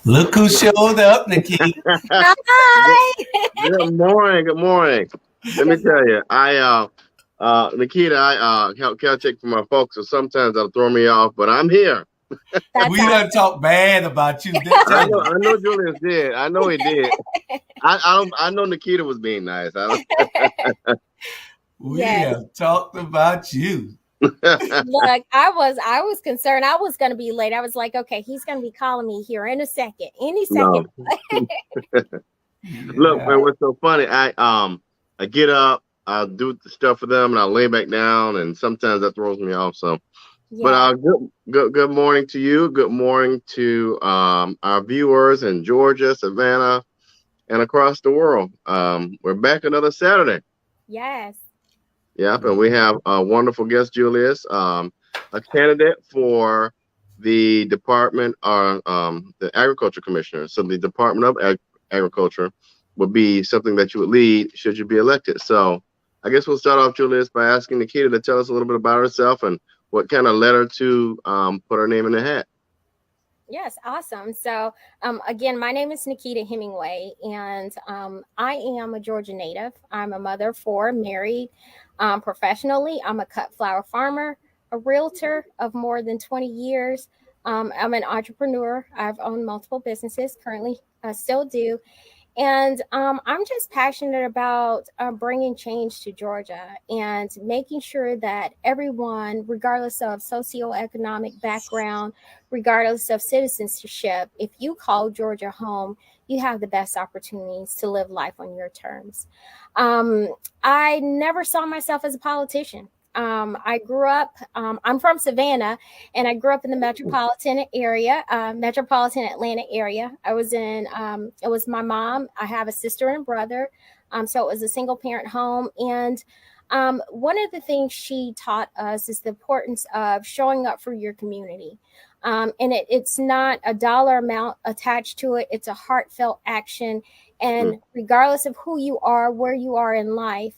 Look who showed up, Nakitta. Hi. Good morning. Good morning. Let me tell you, Nakitta, I help caretake for my folks, so sometimes that'll throw me off, but I'm here. That's We done awesome. talk bad about you. Didn't I tell know. you. I know Julius did. I know he did. I know Nakitta was being nice. We Yes. have talked about you. Look, I was concerned I was gonna be late. I was like, okay, he's gonna be calling me here in a second. Any second. No. Look, Yeah. man, what's so funny? I get up, I do the stuff for them, and I lay back down, and sometimes that throws me off. So, but Yeah. good morning to you. Good morning to our viewers in Georgia, Savannah, and across the world. We're back another Saturday. Yes. Yep, and we have a wonderful guest, Julius, a candidate for the Department, the Agriculture Commissioner. So the Department of Agriculture would be something that you would lead should you be elected. So I guess we'll start off, Julius, by asking Nakitta to tell us a little bit about herself and what kind of led her to put her name in the hat. Yes, awesome. So, again, my name is Nakitta Hemmingway, and I am a Georgia native. I'm a mother of four, married professionally. I'm a cut flower farmer, a realtor of more than 20 years. I'm an entrepreneur. I've owned multiple businesses, currently still do. And I'm just passionate about bringing change to Georgia and making sure that everyone, regardless of socioeconomic background, regardless of citizenship, if you call Georgia home, you have the best opportunities to live life on your terms. Um, I never saw myself as a politician. I grew up, I'm from Savannah, and I grew up in the metropolitan area, metropolitan Atlanta area. It was my mom. I have a sister and brother. So it was a single parent home. And one of the things she taught us is the importance of showing up for your community. And it's not a dollar amount attached to it, it's a heartfelt action. And regardless of who you are, where you are in life,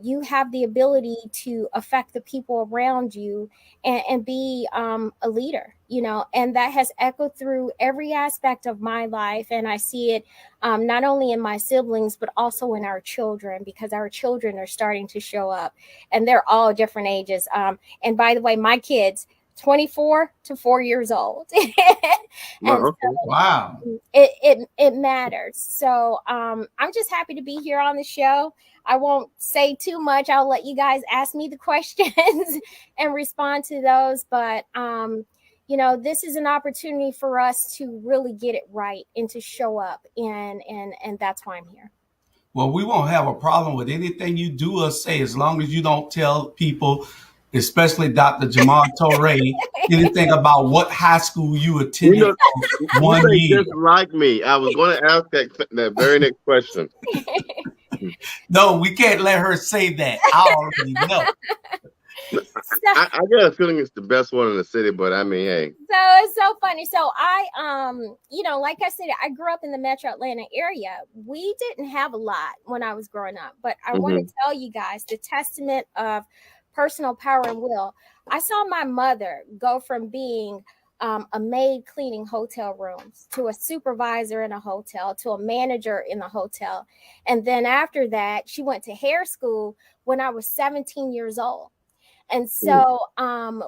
you have the ability to affect the people around you and be a leader, and that has echoed through every aspect of my life. And I see it not only in my siblings, but also in our children, because our children are starting to show up, and they're all different ages. And by the way, my kids, 24 to 4 years old. And Okay. Wow. it matters. So I'm just happy to be here on the show. I won't say too much. I'll let you guys ask me the questions and respond to those. But this is an opportunity for us to really get it right and to show up, and that's why I'm here. Well, we won't have a problem with anything you do or say as long as you don't tell people, especially Dr. Jamal Torre, anything about what high school you You attended know, you one say year. just like me. I was going to ask that very next question. No, we can't let her say that. I already know. So, I got a feeling it's the best one in the city, but I mean, hey. So it's so funny. So like I said, I grew up in the Metro Atlanta area. We didn't have a lot when I was growing up, but I want to tell you guys the testament of personal power and will. I saw my mother go from being a maid cleaning hotel rooms to a supervisor in a hotel to a manager in the hotel. And then after that, she went to hair school when I was 17 years old. And so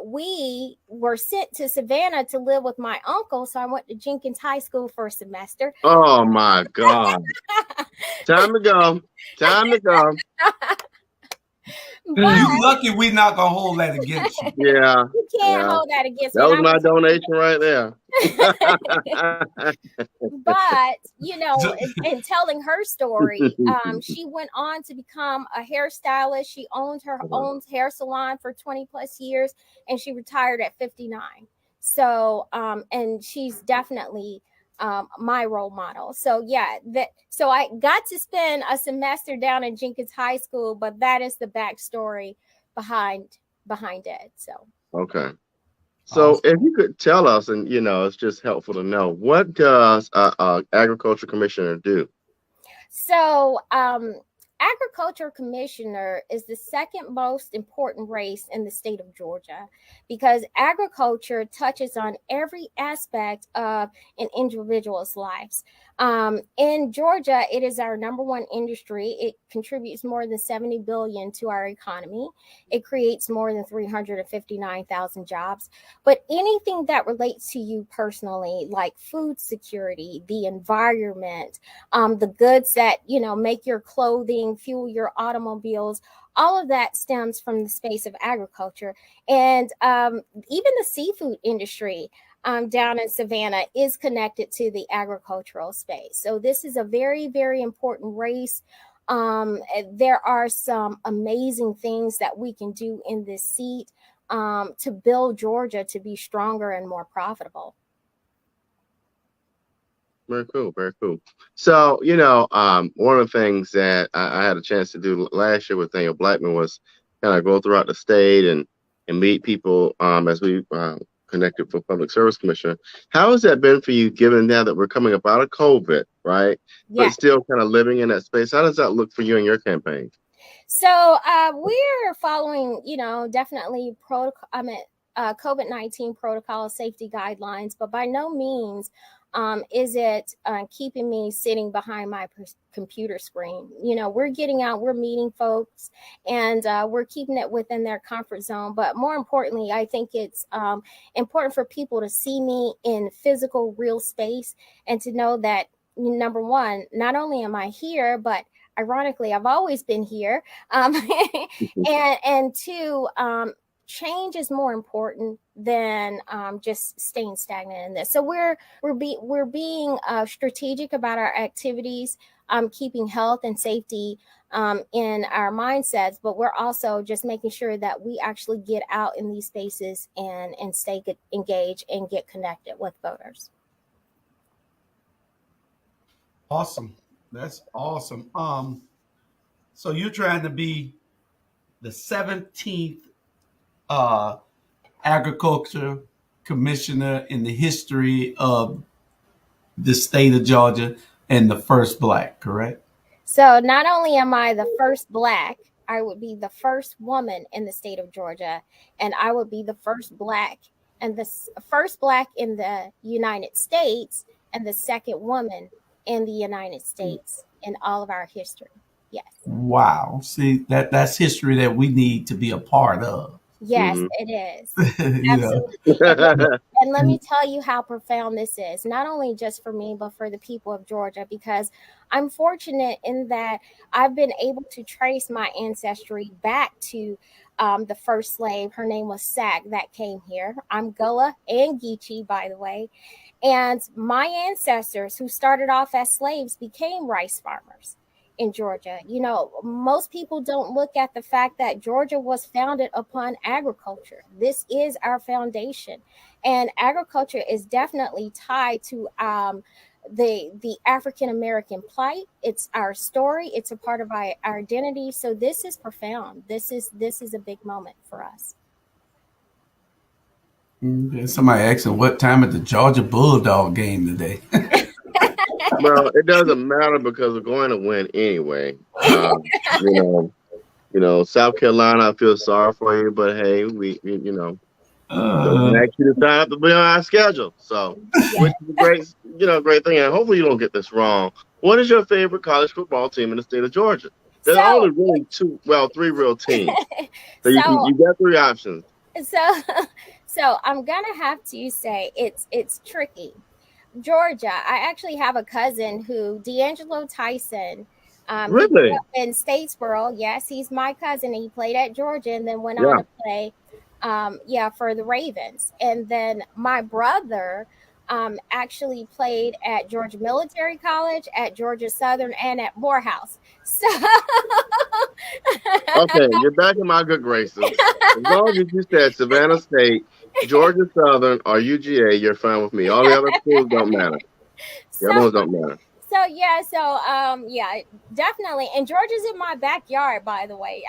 we were sent to Savannah to live with my uncle. So I went to Jenkins High School for a semester. Oh my God. Time to go. Time to go. But You lucky we not gonna hold that against you. Yeah. you can't Yeah. hold that against That me. was my donation right there. But in telling her story, she went on to become a hairstylist. She owned her own hair salon for 20 plus years, and she retired at 59. So and she's definitely my role model. So so I got to spend a semester down in Jenkins High School, but that is the backstory behind it. So Okay. So if you could tell us, and it's just helpful to know, what does a agriculture commissioner do? So agriculture commissioner is the second most important race in the state of Georgia because agriculture touches on every aspect of an individual's lives. In Georgia, it is our number one industry. It contributes more than 70 billion to our economy. It creates more than 359,000 jobs. But anything that relates to you personally, like food security, the environment, the goods that, make your clothing, fuel your automobiles, all of that stems from the space of agriculture. And even the seafood industry down in Savannah is connected to the agricultural space. So this is a very, very important race. There are some amazing things that we can do in this seat to build Georgia to be stronger and more profitable. Very cool, very cool. So, one of the things that I had a chance to do last year with Daniel Blackman was kind of go throughout the state and meet people as we connected for Public Service Commissioner. How has that been for you, given now that we're coming up out of COVID, right? Yeah. But still kind of living in that space. How does that look for you in your campaign? So we're following, definitely COVID-19 protocol safety guidelines, but by no means is it keeping me sitting behind my computer screen. We're getting out, we're meeting folks, and we're keeping it within their comfort zone. But more importantly, I think it's important for people to see me in physical, real space and to know that, number one, not only am I here, but ironically, I've always been here. And two, change is more important than just staying stagnant in this. So we're being strategic about our activities, keeping health and safety in our mindsets, but we're also just making sure that we actually get out in these spaces and stay engaged and get connected with voters. Awesome. That's awesome. So you're trying to be the 17th agriculture commissioner in the history of the state of Georgia and the first Black, correct? So not only am I the first Black, I would be the first woman in the state of Georgia, and I would be the first Black and the first Black in the United States and the second woman in the United States in all of our history. Yes. Wow. See, that's history that we need to be a part of. Yes, it is. Absolutely. And let me tell you how profound this is, not only just for me, but for the people of Georgia, because I'm fortunate in that I've been able to trace my ancestry back to the first slave. Her name was Sack that came here. I'm Gullah and Geechee, by the way. And my ancestors who started off as slaves became rice farmers in Georgia. Most people don't look at the fact that Georgia was founded upon agriculture. This is our foundation. And agriculture is definitely tied to the African-American plight. It's our story. It's a part of our identity. So this is profound. This is a big moment for us. Somebody asking what time at the Georgia Bulldog game today. Well, it doesn't matter because we're going to win anyway. South Carolina, I feel sorry for you, but hey, we doesn't actually decide to be on our schedule. So, which is a great thing. And hopefully you don't get this wrong. What is your favorite college football team in the state of Georgia? There's only really three real teams. So you got three options. So I'm gonna have to say it's tricky. Georgia, I actually have a cousin who, D'Angelo Tyson, really? In Statesboro. Yes, he's my cousin. He played at Georgia and then went on to play for the Ravens. And then my brother actually played at Georgia Military College, at Georgia Southern, and at Morehouse. So okay, you're back in my good graces. As long as you said Savannah State, Georgia Southern, or UGA, you're fine with me. All the other schools don't matter. The other ones don't matter. Definitely. And Georgia's in my backyard, by the way.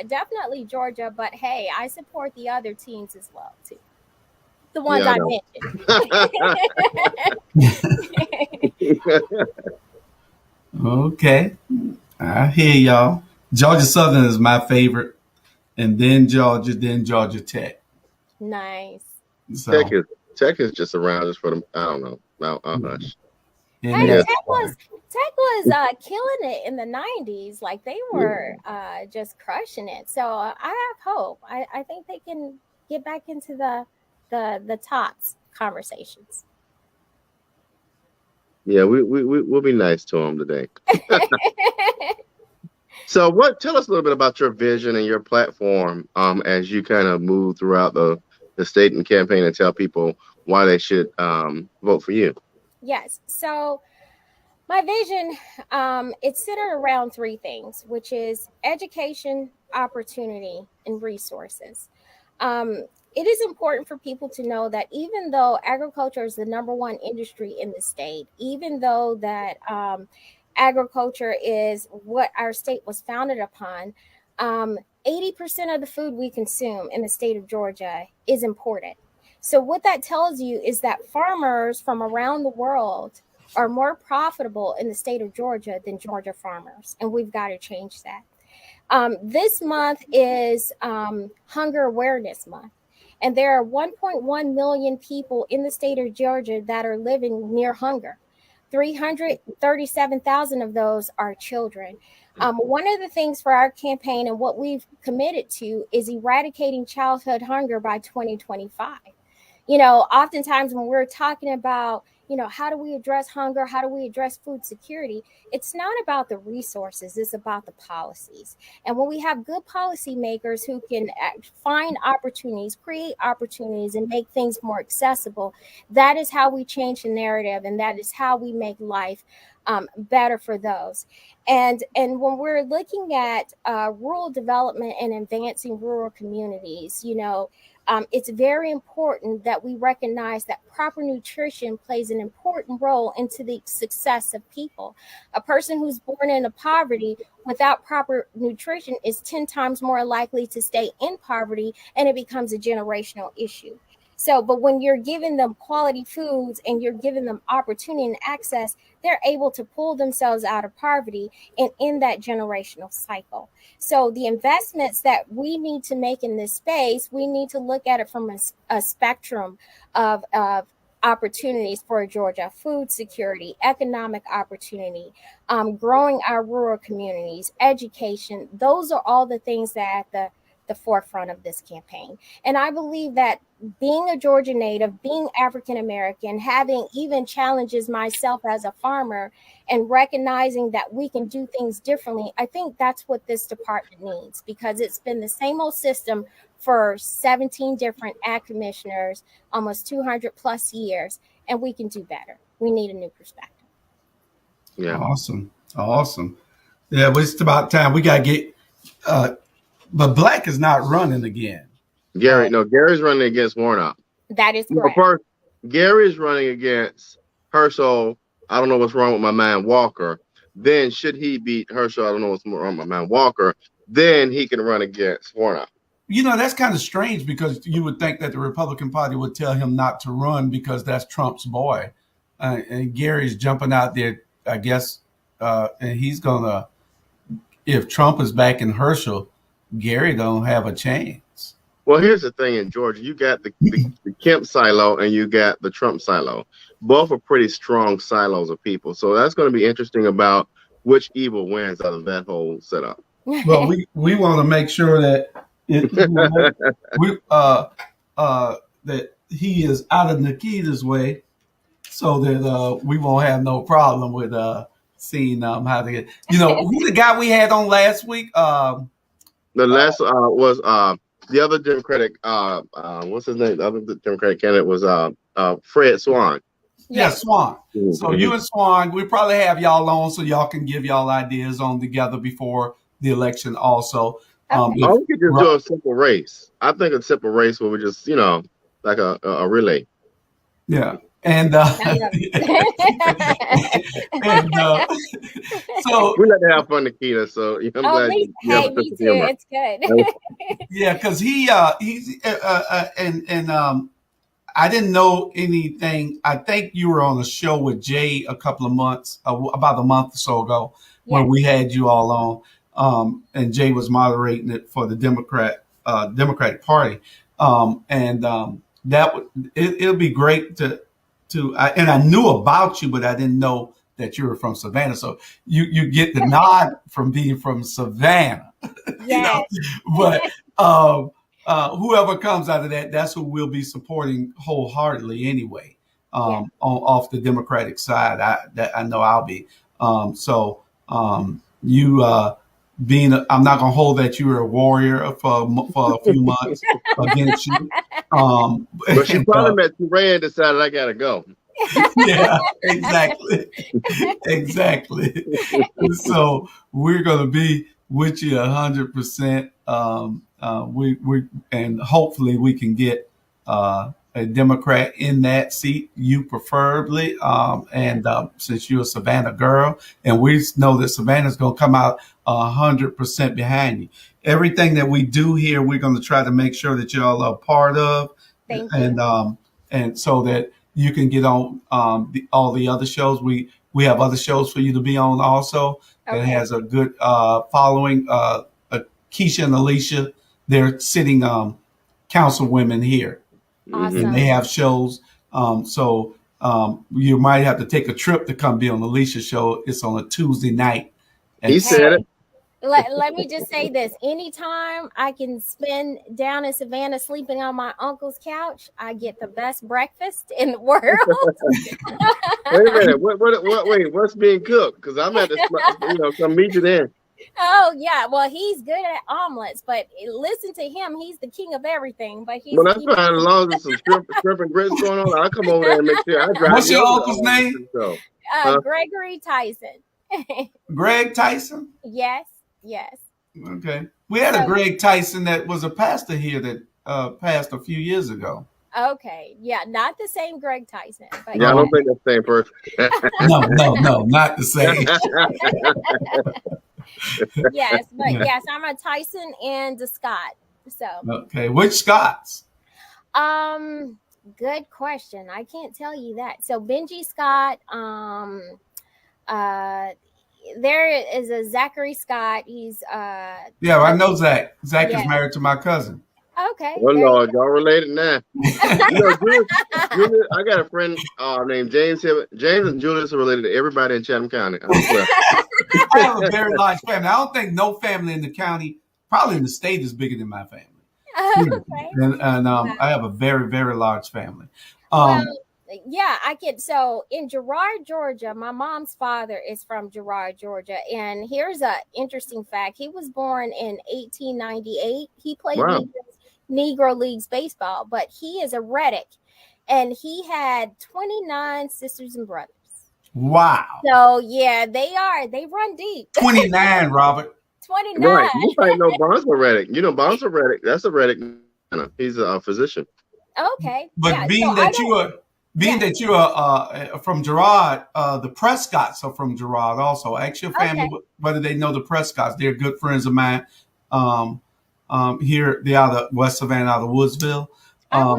Definitely Georgia. But hey, I support the other teams as well, too. The ones I mentioned. Okay. I hear y'all. Georgia Southern is my favorite, and then Georgia, then Georgia Tech. Nice. Tech So, is Tech is just around just for the I don't know. Now hush. and Hey, Yeah. that's Tech was killing it in the 90s. Like they were just crushing it. So I have hope. I think they can get back into the tops conversations. Yeah, we'll be nice to him today. So tell us a little bit about your vision and your platform as you kind of move throughout the state and campaign and tell people why they should vote for you. Yes. So my vision, it's centered around three things, which is education, opportunity, and resources. It is important for people to know that even though agriculture is the number one industry in the state, even though that agriculture is what our state was founded upon, 80% of the food we consume in the state of Georgia is imported. So what that tells you is that farmers from around the world are more profitable in the state of Georgia than Georgia farmers, and we've got to change that. This month is Hunger Awareness Month, and there are 1.1 million people in the state of Georgia that are living near hunger. 337,000 of those are children. One of the things for our campaign and what we've committed to is eradicating childhood hunger by 2025. Oftentimes when we're talking about, how do we address hunger? How do we address food security? It's not about the resources, it's about the policies. And when we have good policymakers who can find opportunities, create opportunities, and make things more accessible, that is how we change the narrative, and that is how we make life better for those. And when we're looking at rural development and advancing rural communities, it's very important that we recognize that proper nutrition plays an important role into the success of people. A person who's born into poverty without proper nutrition is 10 times more likely to stay in poverty, and it becomes a generational issue. So, but when you're giving them quality foods and you're giving them opportunity and access, they're able to pull themselves out of poverty and in that generational cycle. So the investments that we need to make in this space, we need to look at it from a spectrum of opportunities for Georgia: food security, economic opportunity, growing our rural communities, education. Those are all the things that are at the forefront of this campaign. And I believe that being a Georgia native, being African American, having even challenges myself as a farmer, and recognizing that we can do things differently, I think that's what this department needs, because it's been the same old system for 17 different ag commissioners, almost 200 plus years, and we can do better. We need a new perspective. Yeah. awesome. Yeah, but it's about time we got to get. But Black is not running again. Gary's running against Warnock. That is correct. First, Gary's running against Herschel. I don't know what's wrong with my man Walker. Then should he beat Herschel? I don't know what's wrong with my man Walker. Then he can run against Warnock. That's kind of strange, because you would think that the Republican Party would tell him not to run because that's Trump's boy. And Gary's jumping out there, I guess, and he's going to, if Trump is backing Herschel, Gary don't have a chance. Well, here's the thing in Georgia. You got the Kemp silo and you got the Trump silo. Both are pretty strong silos of people. So that's going to be interesting about which evil wins out of that whole setup. Well, we want to make sure that that he is out of Nakitta's way, so that we won't have no problem with seeing how to get. Who the guy we had on last week? The last was the other Democratic. What's his name? The other Democratic candidate was Fred Swan. Yeah, Swan. Mm-hmm. So you and Swan, we probably have y'all on so y'all can give y'all ideas on together before the election. Also, Okay. we could just do a simple race. I think a simple race where we just like a relay. Yeah. And, and so we like to have fun, Nakitta. So I'm glad. Me too. It's good. Yeah, because he's I didn't know anything. I think you were on a show with Jay about a month or so ago, when we had you all on, and Jay was moderating it for the Democratic Party, that it'll be great to and I knew about you, but I didn't know that you were from Savannah. So you get the nod from being from Savannah, Yes. But whoever comes out of that, that's who we'll be supporting wholeheartedly anyway. Off the Democratic side, I know I'll be. You I'm not gonna hold that you were a warrior for a few months against you. But she probably met Ray and decided I gotta go. Yeah, exactly. Exactly. So we're gonna be with you 100%. We and hopefully we can get a Democrat in that seat, you preferably. Since you're a Savannah girl, and we know that Savannah's gonna come out 100% behind you. Everything that we do here, we're gonna try to make sure that y'all are a part of. Thank you. And so that you can get on all the other shows. We have other shows for you to be on also. Okay. That has a good following. Keisha and Alicia, they're sitting councilwomen here. Awesome. And they have shows. So you might have to take a trip to come be on Alicia's show. It's on a Tuesday night. He said it. Let me just say this. Anytime I can spend down in Savannah sleeping on my uncle's couch, I get the best breakfast in the world. Wait a minute. Wait, what's being cooked? Because I'm at the, come meet you there. Oh, yeah. Well, he's good at omelets, but listen to him. He's the king of everything. But he's that's fine. As long as there's some shrimp and grits going on, I'll come over there and make sure I drive. What's your uncle's name? Gregory Tyson. Greg Tyson? Yes. Okay. We had a Greg Tyson that was a pastor here that passed a few years ago. Okay. Yeah, not the same Greg Tyson. But I don't think that's the same person. No, not the same. Yes, I'm a Tyson and a Scott. So okay, which Scotts? Good question. I can't tell you that. So Benji Scott, there is a Zachary Scott. He's I know Zach. Zach is married to my cousin. Okay. Oh Lord, y'all related now. Julius, I got a friend named James. James and Julius are related to everybody in Chatham County. I have a very large family. I don't think no family in the county, probably in the state, is bigger than my family. Okay. And I have a very, very large family. I can. So in Girard, Georgia, my mom's father is from Girard, Georgia. And here's a interesting fact. He was born in 1898. He played Negro Leagues baseball, but he is a Reddick. And he had 29 sisters and brothers. Wow. So, they run deep. 29, Robert. 29. Right. You probably know Bonzo Reddick. You know Bonzo Reddick. That's a Reddick. He's a physician. Okay. But being that you are from Girard, the Prescotts are from Girard also. Ask your family whether they know the Prescotts. They're good friends of mine. Here, they're out of West Savannah, out of Woodsville.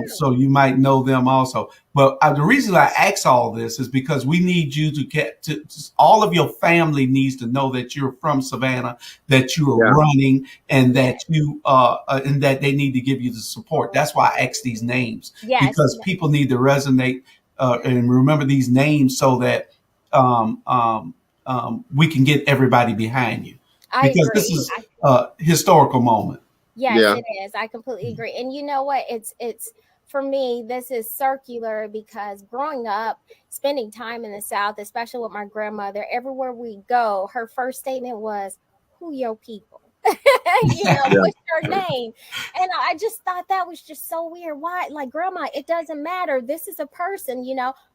So you might know them also. But the reason I ask all this is because we need you to get to all of your family needs to know that you're from Savannah, that you are running, and that you and that they need to give you the support. That's why I ask these names, because people need to resonate and remember these names so that we can get everybody behind you. Because this is a historical moment. Yes, it is. I completely agree. And you know what? It's for me, this is circular because growing up, spending time in the South, especially with my grandmother, everywhere we go, her first statement was, "Who your people?" What's your name? And I just thought that was just so weird. Why? Like, grandma, it doesn't matter. This is a person,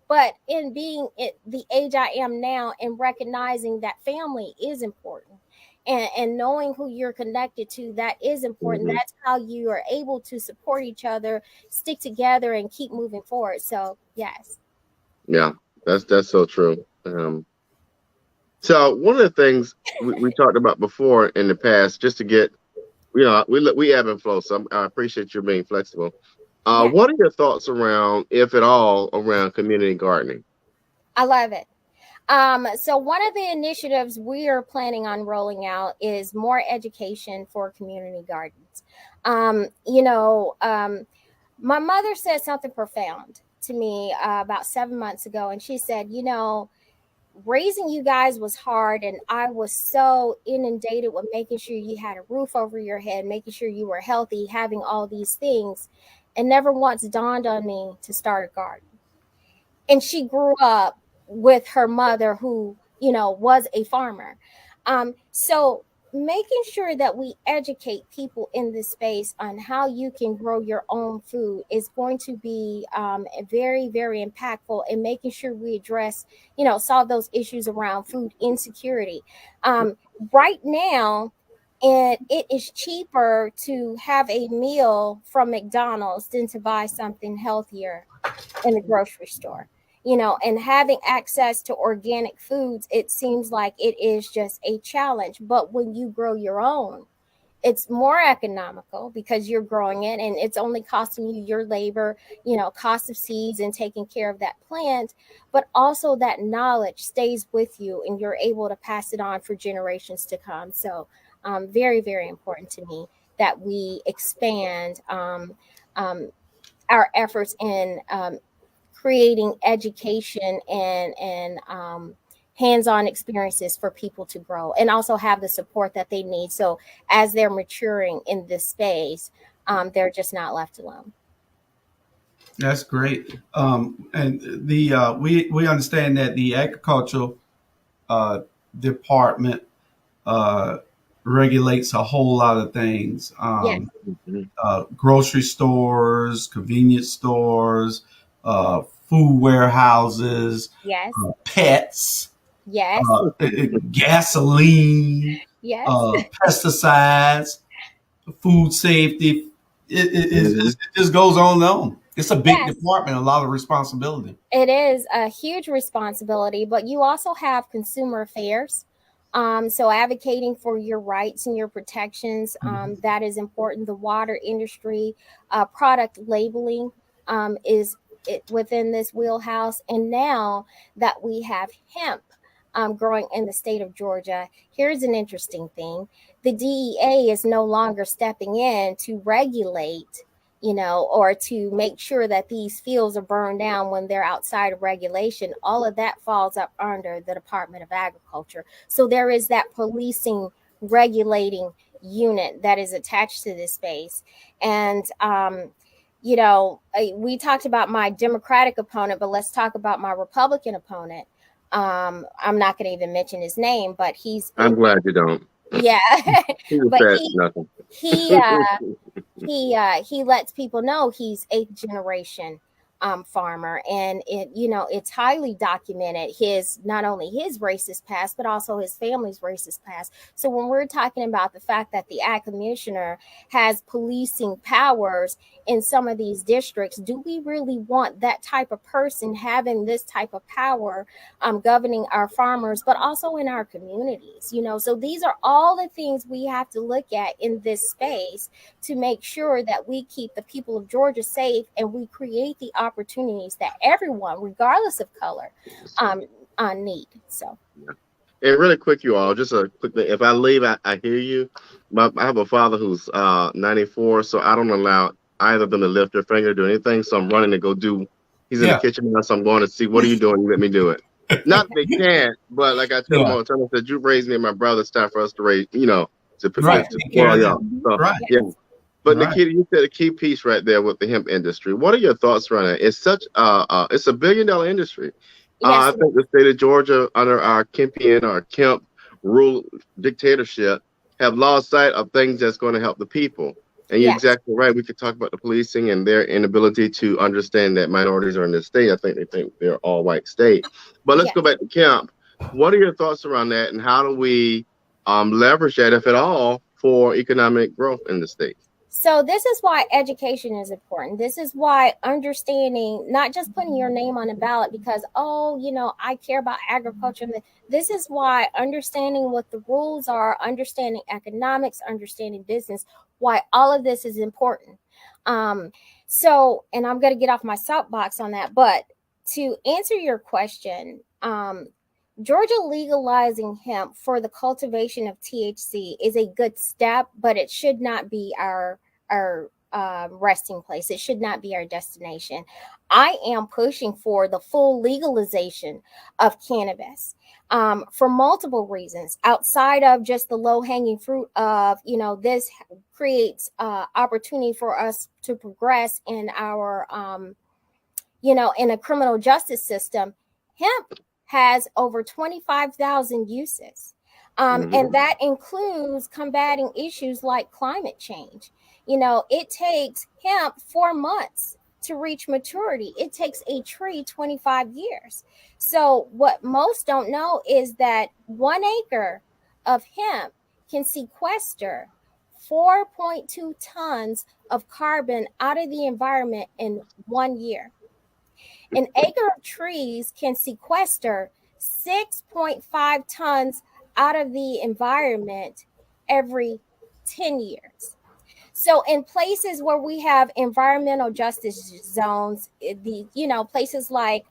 But in being the age I am now and recognizing that family is important. And knowing who you're connected to, that is important. Mm-hmm. That's how you are able to support each other, stick together, and keep moving forward. So, yes. Yeah, that's so true. So one of the things we talked about before in the past, just to get, we ebb and flow. So I appreciate you being flexible. What are your thoughts around, if at all, around community gardening? I love it. So one of the initiatives we are planning on rolling out is more education for community gardens. My mother said something profound to me about 7 months ago, and she said, raising you guys was hard, and I was so inundated with making sure you had a roof over your head, making sure you were healthy, having all these things, and never once dawned on me to start a garden. And she grew up with her mother who was a farmer. So making sure that we educate people in this space on how you can grow your own food is going to be very, very impactful in making sure we address, solve those issues around food insecurity. Right now, and it is cheaper to have a meal from McDonald's than to buy something healthier in the grocery store. And having access to organic foods, it seems like it is just a challenge. But when you grow your own, it's more economical because you're growing it and it's only costing you your labor, cost of seeds and taking care of that plant. But also that knowledge stays with you and you're able to pass it on for generations to come. So very, very important to me that we expand our efforts in creating education and hands-on experiences for people to grow and also have the support that they need. So as they're maturing in this space, they're just not left alone. That's great. And we understand that the agricultural department regulates a whole lot of things. Yes. Grocery stores, convenience stores, food warehouses, Yes. Pets, Yes. gasoline, Yes. pesticides, food safety. It just goes on and on. It's a big Yes. department, a lot of responsibility. It is a huge responsibility, but you also have consumer affairs. So advocating for your rights and your protections, that is important. The water industry, product labeling is within this wheelhouse. And now that we have hemp growing in the state of Georgia, here's an interesting thing. The DEA is no longer stepping in to regulate, or to make sure that these fields are burned down when they're outside of regulation. All of that falls up under the Department of Agriculture. So there is that policing, regulating unit that is attached to this space. And, we talked about my Democratic opponent, but let's talk about my Republican opponent. I'm not going to even mention his name, but I'm glad you don't. Yeah. But nothing. he lets people know he's 8th generation farmer, and it's highly documented, not only his racist past but also his family's racist past. So when we're talking about the fact that the ag commissioner has policing powers in some of these districts, do we really want that type of person having this type of power governing our farmers but also in our communities? So these are all the things we have to look at in this space to make sure that we keep the people of Georgia safe and we create the opportunities that everyone, regardless of color, need. So. And really quick, you all, just a quick thing. If I leave, I hear you. I have a father who's 94, so I don't allow either of them to lift their finger or do anything. So I'm running to go do. He's in the kitchen now, so I'm going to see, what are you doing? You let me do it. Not that they can't, but like I tell them all the time, I said, you raised me and my brother. It's time for us to raise, to Right. well, yeah. So, Right. Yeah. But Right. Nakitta, you said a key piece right there with the hemp industry. What are your thoughts around it? It's such it's $1 billion industry. I Yes. think the state of Georgia, under our Kemp rule dictatorship, have lost sight of things that's going to help the people. And you're exactly right. We could talk about the policing and their inability to understand that minorities are in this state. I think they think they're all white state. But let's go back to Kemp. What are your thoughts around that, and how do we leverage that, if at all, for economic growth in the state? So this is why education is important. This is why understanding, not just putting your name on a ballot because, I care about agriculture. This is why understanding what the rules are, understanding economics, understanding business, why all of this is important. So, and I'm going to get off my soapbox on that, but to answer your question, Georgia legalizing hemp for the cultivation of THC is a good step, but it should not be our resting place. It should not be our destination. I am pushing for the full legalization of cannabis for multiple reasons, outside of just the low hanging fruit of, this creates opportunity for us to progress in our, in a criminal justice system. Hemp has over 25,000 uses. And that includes combating issues like climate change. It takes hemp 4 months to reach maturity. It takes a tree 25 years. So what most don't know is that 1 acre of hemp can sequester 4.2 tons of carbon out of the environment in 1 year. An acre of trees can sequester 6.5 tons out of the environment every 10 years. So in places where we have environmental justice zones, places like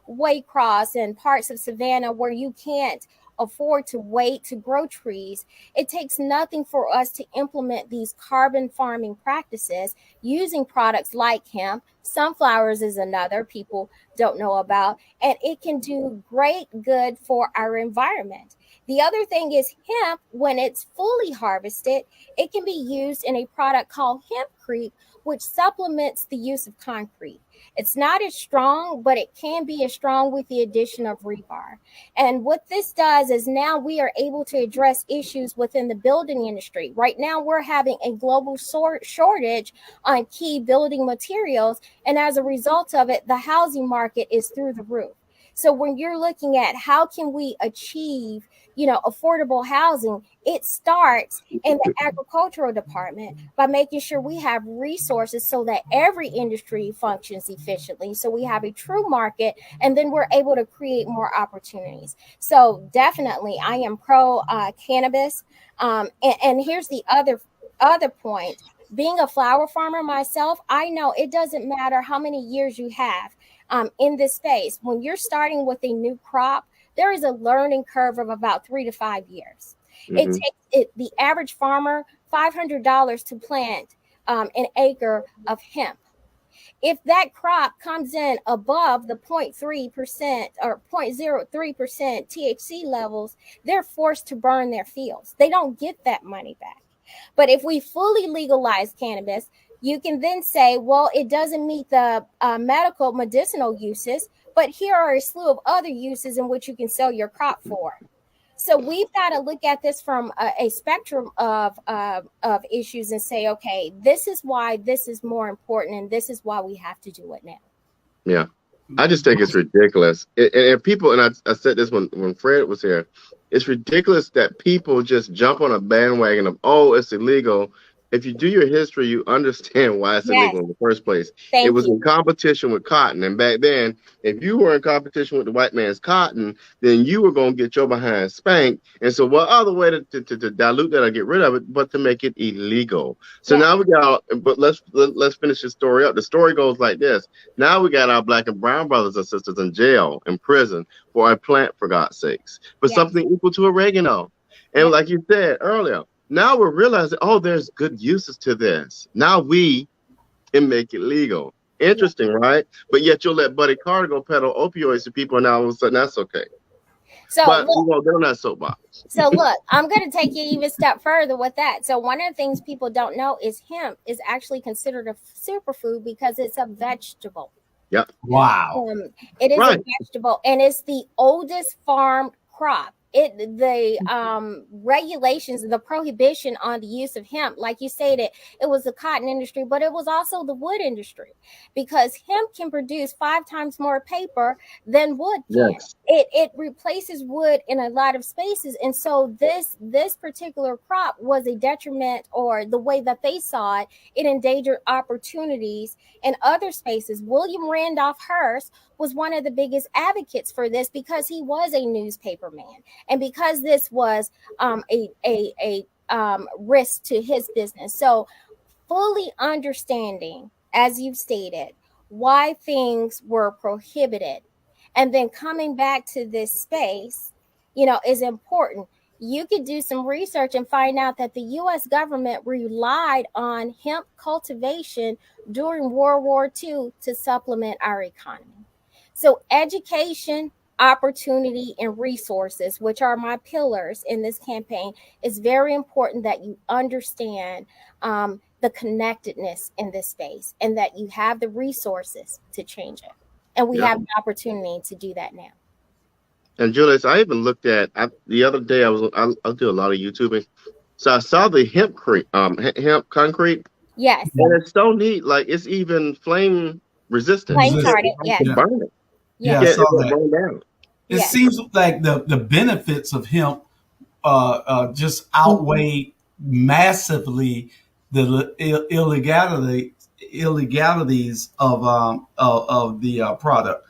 Waycross and parts of Savannah where you can't afford to wait to grow trees, it takes nothing for us to implement these carbon farming practices using products like hemp. Sunflowers is another people don't know about, and it can do great good for our environment. The other thing is hemp, when it's fully harvested, it can be used in a product called Hemp Creep, which supplements the use of concrete. It's not as strong, but it can be as strong with the addition of rebar. And what this does is now we are able to address issues within the building industry. Right now, we're having a global shortage on key building materials. And as a result of it, the housing market is through the roof. So when you're looking at how can we achieve, affordable housing, it starts in the agricultural department by making sure we have resources so that every industry functions efficiently. So we have a true market, and then we're able to create more opportunities. So definitely, I am pro cannabis. And here's the other point. Being a flower farmer myself, I know it doesn't matter how many years you have in this space. When you're starting with a new crop, there is a learning curve of about 3 to 5 years. It takes the average farmer $500 to plant an acre of hemp. If that crop comes in above the 0.3% or 0.03% THC levels, they're forced to burn their fields. They don't get that money back. But if we fully legalize cannabis, you can then say, well, it doesn't meet the medicinal uses, but here are a slew of other uses in which you can sell your crop for. So we've got to look at this from a spectrum of issues and say, okay, this is why this is more important, and this is why we have to do it now. Yeah, I just think it's ridiculous. And people, and I said this when Fred was here, it's ridiculous that people just jump on a bandwagon of, oh, it's illegal. If you do your history, you understand why it's illegal in the first place. It was in competition with cotton. And back then, if you were in competition with the white man's cotton, then you were going to get your behind spanked. And so what other way to dilute that or get rid of it but to make it illegal? So now we got, but let's finish the story up. The story goes like this. Now we got our black and brown brothers and sisters in jail, in prison for a plant, for God's sakes, for something equal to oregano. And like you said earlier, now we're realizing, oh, there's good uses to this. Now we can make it legal. Interesting, right? But yet you'll let Buddy Carter go peddle opioids to people, and now all of a sudden that's okay. So but we won't get on that soapbox. So look, I'm going to take you even a step further with that. So one of the things people don't know is hemp is actually considered a superfood because it's a vegetable. Yep. Wow. It is a vegetable, and it's the oldest farmed crop. The regulations, the prohibition on the use of hemp, like you stated, it was the cotton industry, but it was also the wood industry, because hemp can produce 5 times more paper than wood can. Yes. It replaces wood in a lot of spaces, and so this particular crop was a detriment, or the way that they saw it, it endangered opportunities in other spaces. William Randolph Hearst was one of the biggest advocates for this because he was a newspaper man, and because this was a risk to his business. So fully understanding, as you've stated, why things were prohibited And then coming back to this space, is important. You could do some research and find out that the US government relied on hemp cultivation during World War II to supplement our economy. So, education, opportunity, and resources, which are my pillars in this campaign, is very important that you understand the connectedness in this space and that you have the resources to change it. And we have the opportunity to do that now. And Julius, I even looked at the other day. I do a lot of YouTubing, so I saw the hemp creep, hemp concrete. Yes, and it's so neat. Like it's even flame resistant. Flame retardant. Yes. Burn it. Yeah, I Yeah, saw it won't that. burn down. It Yes. seems like the benefits of hemp just outweigh massively the illegalities of the product.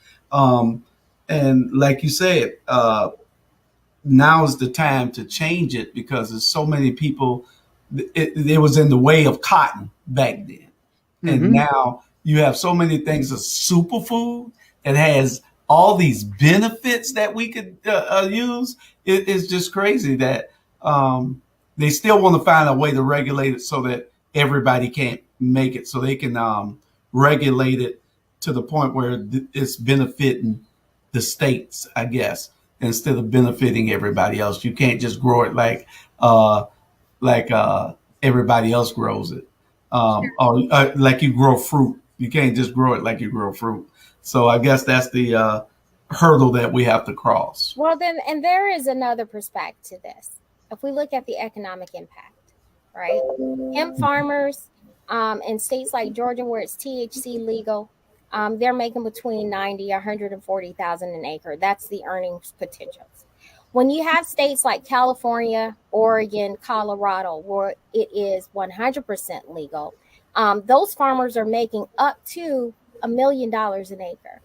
And like you said, now is the time to change it because there's so many people. It was in the way of cotton back then, and now you have so many things of superfood that has all these benefits that we could use. It's just crazy that they still want to find a way to regulate it so that everybody can't make it, so they can regulate it to the point where it's benefiting the states, I guess, instead of benefiting everybody else. You can't just grow it like everybody else grows it, or like you grow fruit. You can't just grow it like you grow fruit. So I guess that's the hurdle that we have to cross. Well, then, and there is another perspective to this. If we look at the economic impact, right? Hemp farmers in states like Georgia, where it's THC legal, they're making between 90, 140,000 an acre. That's the earnings potentials. When you have states like California, Oregon, Colorado, where it is 100% legal, those farmers are making up to $1 million an acre.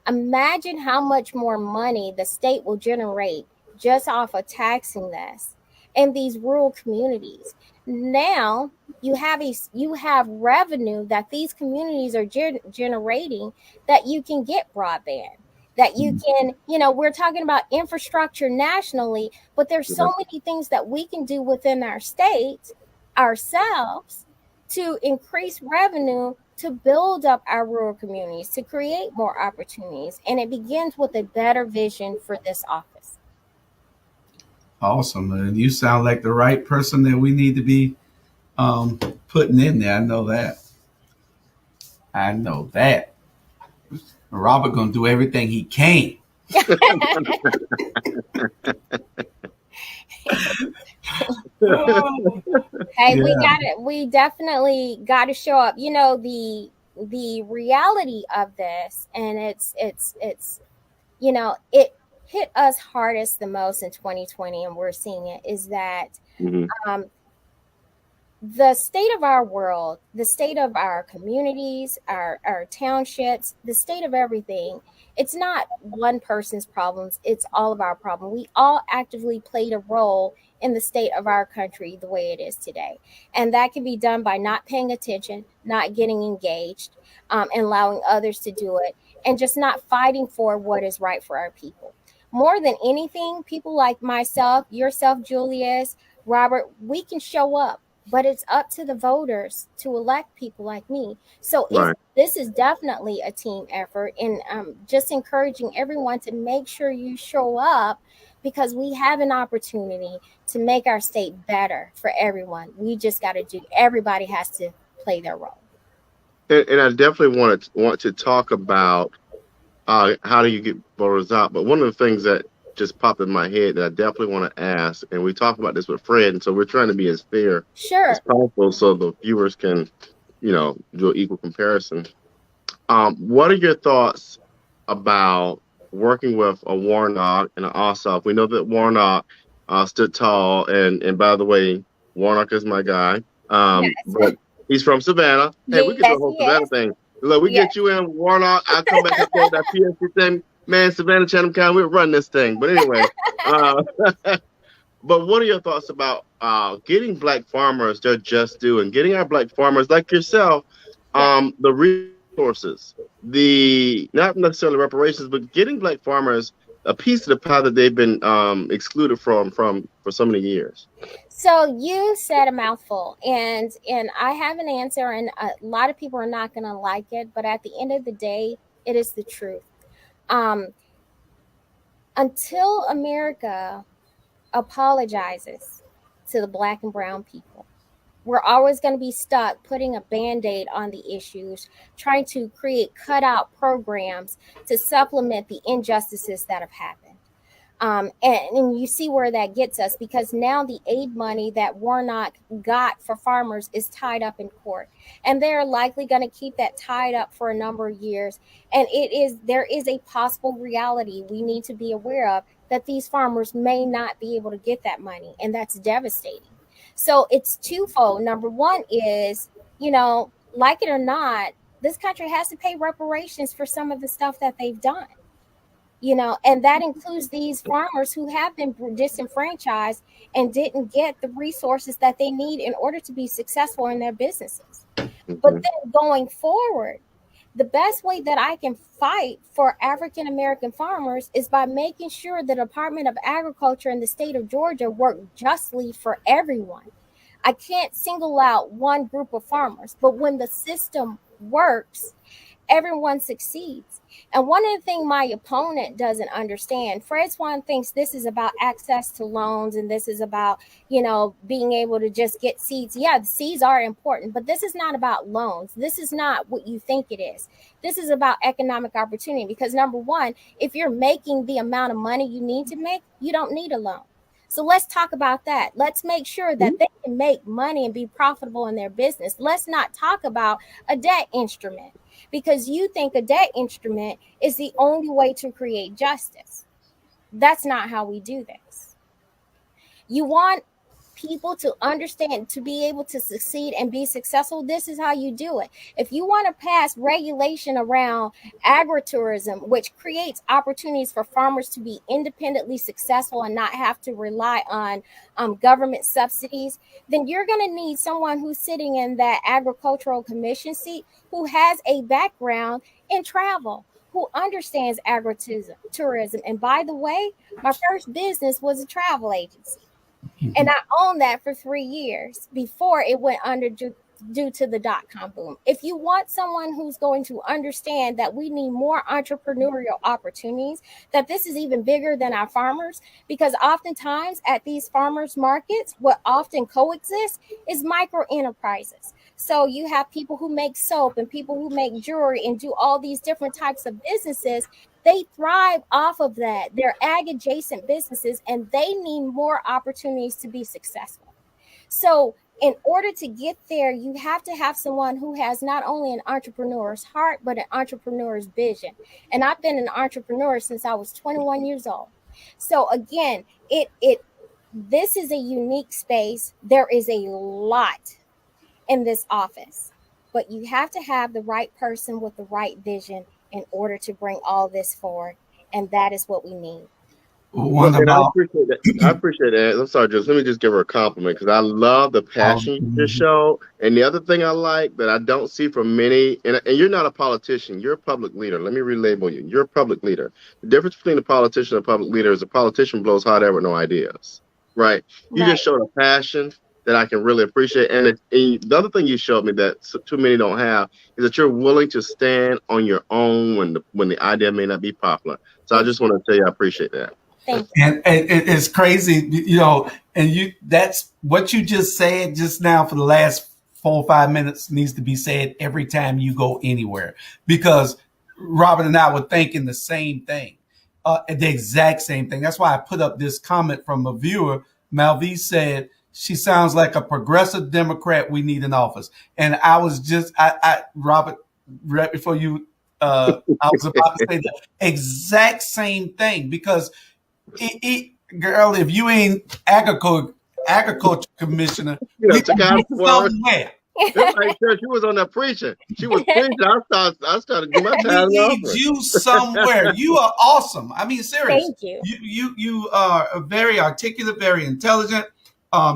Imagine how much more money the state will generate just off of taxing this in these rural communities. Now you have revenue that these communities are generating, that you can get broadband, that you can, we're talking about infrastructure nationally, but there's so many things that we can do within our state ourselves to increase revenue, to build up our rural communities, to create more opportunities. And it begins with a better vision for this office. Awesome. And you sound like the right person that we need to be putting in there. I know that. Robert gonna do everything he can. Hey, yeah. We definitely got to show up. The reality of this, and it's it hit us hardest the most in 2020, and we're seeing it, is that the state of our world, the state of our communities, our townships, the state of everything, it's not one person's problems, it's all of our problem. We all actively played a role in the state of our country the way it is today. And that can be done by not paying attention, not getting engaged, and allowing others to do it, and just not fighting for what is right for our people. More than anything, people like myself, yourself, Julius, Robert, we can show up, but it's up to the voters to elect people like me. So this is definitely a team effort, and just encouraging everyone to make sure you show up, because we have an opportunity to make our state better for everyone. We just got to everybody has to play their role. And I definitely want to talk about how do you get voters out. But one of the things that just popped in my head that I definitely want to ask, and we talked about this with Fred, and so we're trying to be as fair as possible so the viewers can, do an equal comparison. What are your thoughts about working with a Warnock and an Ossoff? We know that Warnock stood tall, and by the way, Warnock is my guy. But he's from Savannah. Hey, we can do a whole Savannah thing. Look, we get you in Warnock. I'll come back up there, that PSC thing. Man, Savannah, Chatham County, we'll run this thing. But anyway, but what are your thoughts about getting Black farmers their just due, and getting our Black farmers like yourself the resources, the not necessarily reparations, but getting Black farmers a piece of the pie that they've been excluded from for so many years? So you said a mouthful, and I have an answer, and a lot of people are not going to like it, but at the end of the day, it is the truth. Um, until America apologizes to the Black and brown people, we're always going to be stuck putting a band-aid on the issues, trying to create cutout programs to supplement the injustices that have happened. And you see where that gets us, because now the aid money that Warnock got for farmers is tied up in court, and they're likely going to keep that tied up for a number of years. And there is a possible reality we need to be aware of, that these farmers may not be able to get that money, and that's devastating. So it's twofold. Number one is, like it or not, this country has to pay reparations for some of the stuff that they've done. And that includes these farmers who have been disenfranchised and didn't get the resources that they need in order to be successful in their businesses. But then going forward, the best way that I can fight for African American farmers is by making sure the Department of Agriculture in the state of Georgia work justly for everyone. I can't single out one group of farmers, but when the system works, everyone succeeds. And one of the things my opponent doesn't understand, Fred Swan thinks this is about access to loans, and this is about, being able to just get seeds. Yeah, the seeds are important, but this is not about loans. This is not what you think it is. This is about economic opportunity, because number one, if you're making the amount of money you need to make, you don't need a loan. So let's talk about that. Let's make sure that they can make money and be profitable in their business. Let's not talk about a debt instrument, because you think a debt instrument is the only way to create justice. That's not how we do this. You want people to understand, to be able to succeed and be successful. This is how you do it. If you want to pass regulation around agritourism, which creates opportunities for farmers to be independently successful and not have to rely on government subsidies, then you're going to need someone who's sitting in that agricultural commission seat who has a background in travel, who understands agritourism. And by the way, my first business was a travel agency. And I owned that for 3 years before it went under due to the dot-com boom. If you want someone who's going to understand that we need more entrepreneurial opportunities, that this is even bigger than our farmers, because oftentimes at these farmers markets, what often coexists is micro enterprises. So you have people who make soap and people who make jewelry and do all these different types of businesses. They thrive off of that. They're ag adjacent businesses, and they need more opportunities to be successful. So in order to get there, you have to have someone who has not only an entrepreneur's heart, but an entrepreneur's vision. And I've been an entrepreneur since I was 21 years old. So again, this is a unique space. There is a lot in this office, but you have to have the right person with the right vision in order to bring all this forward. And that is what we need. I appreciate that. I appreciate that. I'm sorry, just let me just give her a compliment, because I love the passion you just showed. And the other thing I like that I don't see from many, and you're not a politician, you're a public leader. Let me relabel you. You're a public leader. The difference between a politician and a public leader is a politician blows hot air with no ideas, right? You just showed a passion that I can really appreciate. And the other thing you showed me that too many don't have is that you're willing to stand on your own when the idea may not be popular. So I just want to tell you I appreciate that. And it's crazy, and that's what you just said just now for the last 4 or 5 minutes needs to be said every time you go anywhere, because Robert and I were thinking the same thing, the exact same thing. That's why I put up this comment from a viewer. Malvie said, she sounds like a progressive Democrat we need in office. And I was just, Robert, right before you, I was about to say the exact same thing, because girl, if you ain't agriculture commissioner, we can get somewhere. Just like she was on there preaching. She was preaching. I started doing my time. We need you somewhere. You are awesome. I mean, seriously. Thank you. You are very articulate, very intelligent.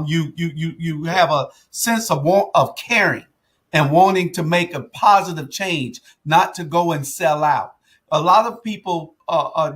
You have a sense of caring, and wanting to make a positive change, not to go and sell out. A lot of people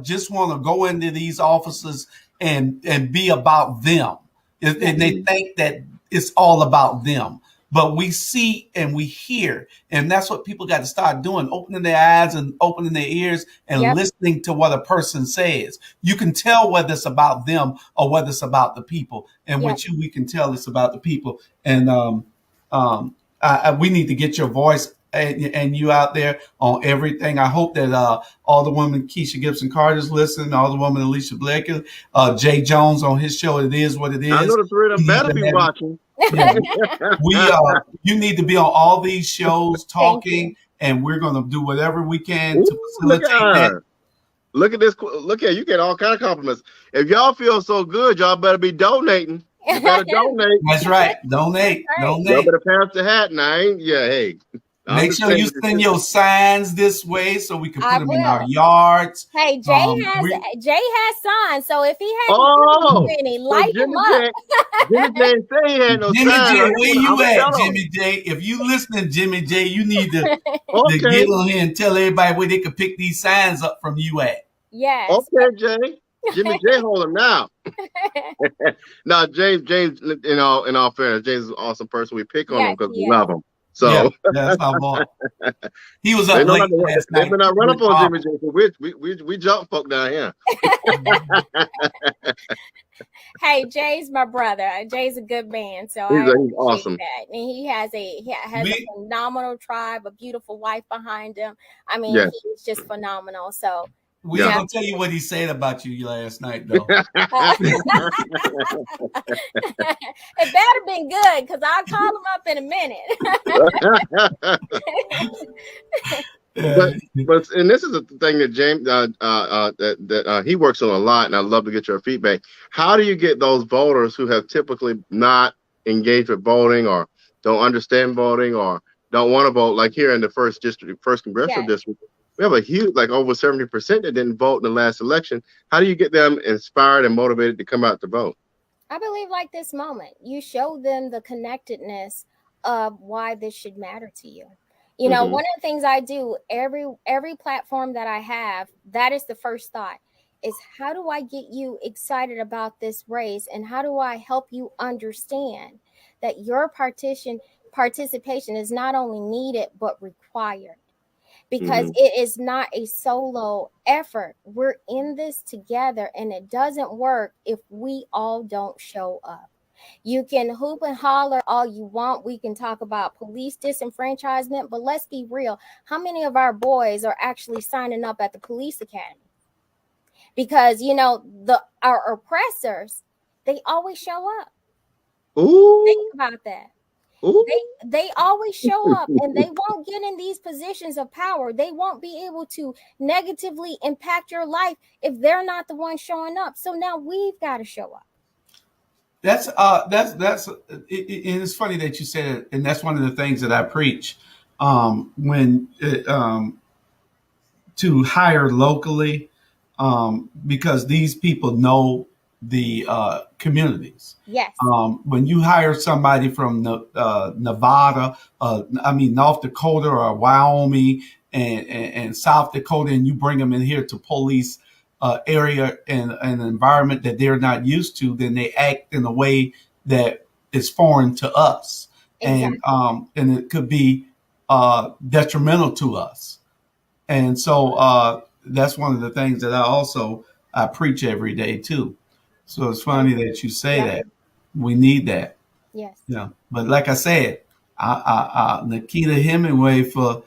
just want to go into these offices and be about them, and they think that it's all about them. But we see and we hear, and that's what people got to start doing, opening their eyes and opening their ears and listening to what a person says. You can tell whether it's about them or whether it's about the people. And with you, we can tell it's about the people. And we need to get your voice and you out there on everything. I hope that all the women, Keisha Gibson Carter's listening, all the women, Alicia Blake, Jay Jones on his show, It Is What It Is. I know the three of them better be watching. Yeah. You need to be on all these shows talking, and we're going to do whatever we can to facilitate that. Look at this. Look at you get all kind of compliments. If y'all feel so good, y'all better be donating. You better donate. That's right. Donate. Donate. Y'all better pass the hat now. Hey. Make sure you send your signs this way so we can put them in our yards. Hey, Jay has signs, so if he has any, light them up. Jimmy J say he had no Jimmy signs. J, where you at, Jimmy J? If you listening, Jimmy J, you need to get on here and tell everybody where they can pick these signs up from you at. Yes. Okay, Jay. Jimmy J, hold him now. Now, James, in all fairness, James is an awesome person. We pick on him because we love him. So that's my boy. He was up late last night. They been not run up on Jimmy J. So we jump folk down here. Hey, Jay's my brother. Jay's a good man, so he's awesome. That. And he has a phenomenal tribe, a beautiful wife behind him. I mean, he's just phenomenal. So. We ain't gonna tell you what he said about you last night, though. It better been good, because I'll call him up in a minute. but and this is the thing that James that he works on a lot, and I'd love to get your feedback. How do you get those voters who have typically not engaged with voting, or don't understand voting, or don't want to vote, like here in the first congressional district? We have a huge, like over 70% that didn't vote in the last election. How do you get them inspired and motivated to come out to vote? I believe like this moment, you show them the connectedness of why this should matter to you. You know, one of the things I do, every platform that I have, that is the first thought, is how do I get you excited about this race, and how do I help you understand that your participation is not only needed but required? Because it is not a solo effort. We're in this together, and it doesn't work if we all don't show up. You can hoop and holler all you want. We can talk about police disenfranchisement, but let's be real. How many of our boys are actually signing up at the police academy? Because, you know, our oppressors, they always show up. Ooh. Think about that. They always show up, and they won't get in these positions of power. They won't be able to negatively impact your life if they're not the ones showing up. So now we've got to show up. That's it's funny that you said it, and that's one of the things that I preach to hire locally, because these people know the communities. Yes. When you hire somebody from Nevada, North Dakota or Wyoming and South Dakota, and you bring them in here to police area and an environment that they're not used to, then they act in a way that is foreign to us. Exactly. And it could be detrimental to us. And so that's one of the things that I preach every day too. So it's funny that you say that. We need that. Yes. Yeah. But like I said, Nakitta Hemmingway for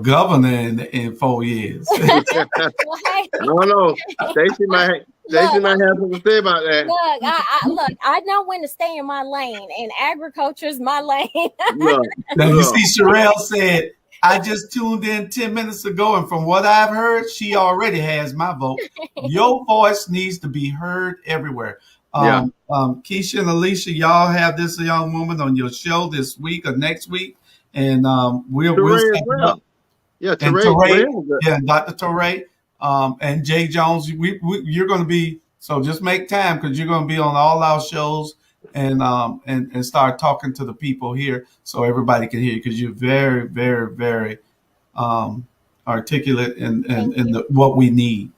governor in 4 years. No. Stacey might have something to say about that. Look, I know when to stay in my lane, and agriculture is my lane. Look. Now you see, Sherelle said, I just tuned in 10 minutes ago, and from what I've heard, she already has my vote. Your voice needs to be heard everywhere. Keisha and Alicia, y'all have this young woman on your show this week or next week, and we'll step up. Yeah, Teray, Dr. Teray, and Jay Jones. You're going to be, so just make time, because you're going to be on all our shows, and start talking to the people here so everybody can hear you, because you're very, very, very articulate Thank in you. what we need.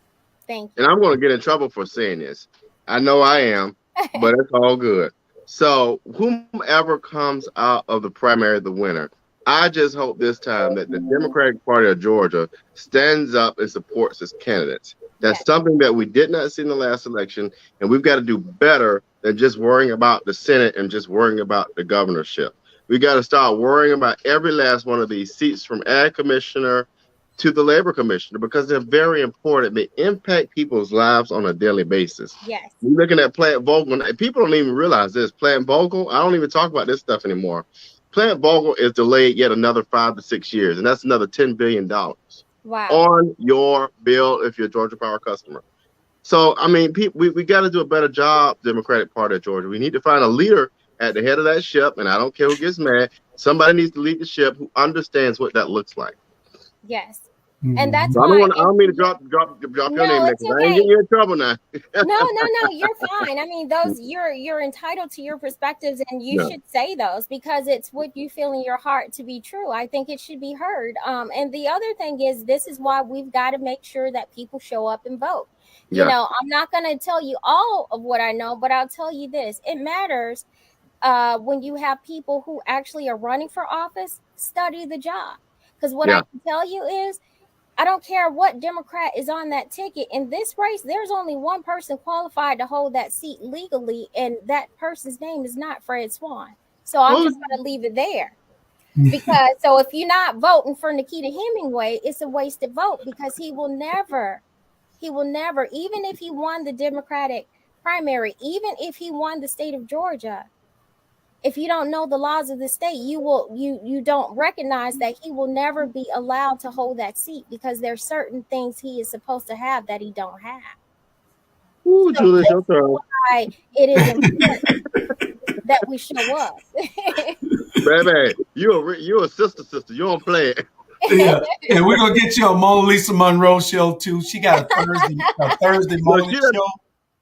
Thank And you. I'm going to get in trouble for saying this. I know I am, but it's all good. So, whomever comes out of the primary the winner, I just hope this time that the Democratic Party of Georgia stands up and supports its candidates. That's Yes. something that we did not see in the last election, and we've got to do better than just worrying about the Senate and just worrying about the governorship. We got to start worrying about every last one of these seats, from Ag Commissioner to the Labor Commissioner, because they're very important. They impact people's lives on a daily basis. Yes. You're looking at Plant Vogel, and people don't even realize this. Plant Vogel, I don't even talk about this stuff anymore. Plant Vogel is delayed yet another 5 to 6 years, and that's another $10 billion Wow. on your bill if you're a Georgia Power customer. So, I mean, we got to do a better job, Democratic Party of Georgia. We need to find a leader at the head of that ship, and I don't care who gets mad. Somebody needs to lead the ship who understands what that looks like. Yes. Mm-hmm. And that's So I why. don't mean to drop your No, name, it's because I ain't getting okay. you in trouble now. No, you're fine. I mean, those you're entitled to your perspectives, and you Yeah. should say those because it's what you feel in your heart to be true. I think it should be heard. And the other thing is, this is why we've got to make sure that people show up and vote. You Yeah. know, I'm not going to tell you all of what I know, but I'll tell you this: it matters when you have people who actually are running for office. Study the job, because what Yeah. I can tell you is, I don't care what Democrat is on that ticket. In this race, there's only one person qualified to hold that seat legally, and that person's name is not Fred Swan. So I'm just going to leave it there. Because so if you're not voting for Nakitta Hemmingway, it's a wasted vote, because he will never, even if he won the Democratic primary, even if he won the state of Georgia, if you don't know the laws of the state, you don't recognize that he will never be allowed to hold that seat, because there's certain things he is supposed to have that he don't have. Ooh, So Julius, your turn. why it is important that we show up. Baby, you a sister. You don't play it. Yeah, and we're gonna get you on Mona Lisa Monroe show too. She got a Thursday Well, morning show.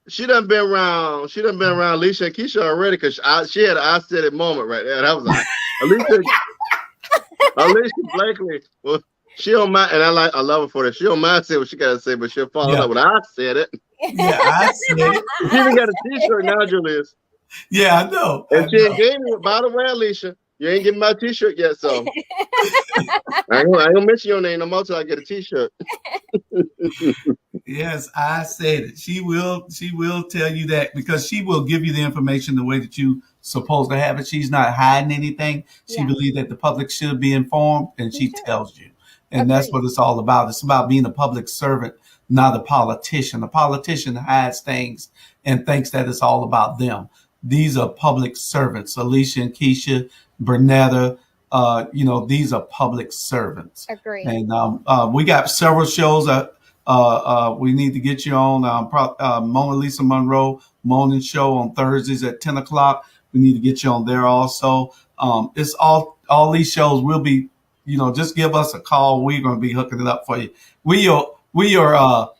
she done been around. She done been around Alicia and Keisha already, because she had an I said it moment right there. That was like Alicia Blakely. Well, she don't mind, and I love her for that. She don't mind saying what she gotta say, but she'll follow up when I said it. Yeah, I said it. She even got a T-shirt now, Julius. Yeah, I know. And she ain't gave me. By the way, Alicia, you ain't getting my T-shirt yet, so I ain't gonna mention your name no more till I get a T-shirt. Yes, I said it. She will tell you that, because she will give you the information the way that you supposed to have it. She's not hiding anything. She believes that the public should be informed, and she tells you. And that's what it's all about. It's about being a public servant, not a politician. A politician hides things and thinks that it's all about them. These are public servants. Alicia and Keisha, Bernetta, these are public servants. Agreed. And we got several shows. We need to get you on Mona Lisa Monroe morning show on Thursdays at 10 o'clock. We need to get you on there also. It's all these shows will be, just give us a call. We're going to be hooking it up for you. We are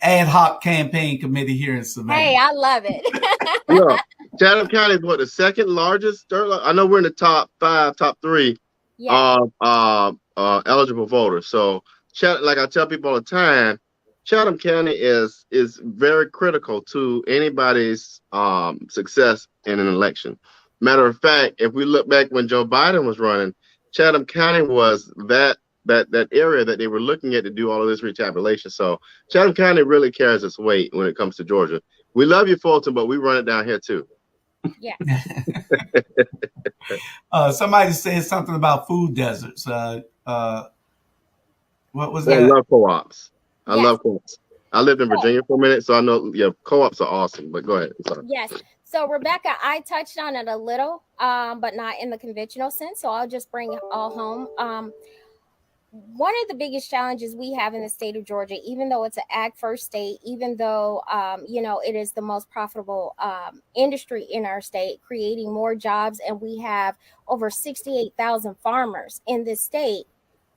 ad hoc campaign committee here in Savannah. Hey, I love it. Yeah. Chatham County is what, the second largest? I know we're in the top 3 eligible voters. So, like I tell people all the time, Chatham County is very critical to anybody's success in an election. Matter of fact, if we look back when Joe Biden was running, Chatham County was that area that they were looking at to do all of this retabulation. So Chatham County really carries its weight when it comes to Georgia. We love you, Fulton, but we run it down here too. Yeah. Somebody said something about food deserts. What was that? I love co-ops. I love co-ops. I lived in Virginia for a minute, so I know. Yeah, co-ops are awesome. But go ahead. Sorry. Yes. So Rebecca, I touched on it a little, but not in the conventional sense. So I'll just bring it all home. One of the biggest challenges we have in the state of Georgia, even though it's an ag first state, even though, it is the most profitable industry in our state, creating more jobs, and we have over 68,000 farmers in this state.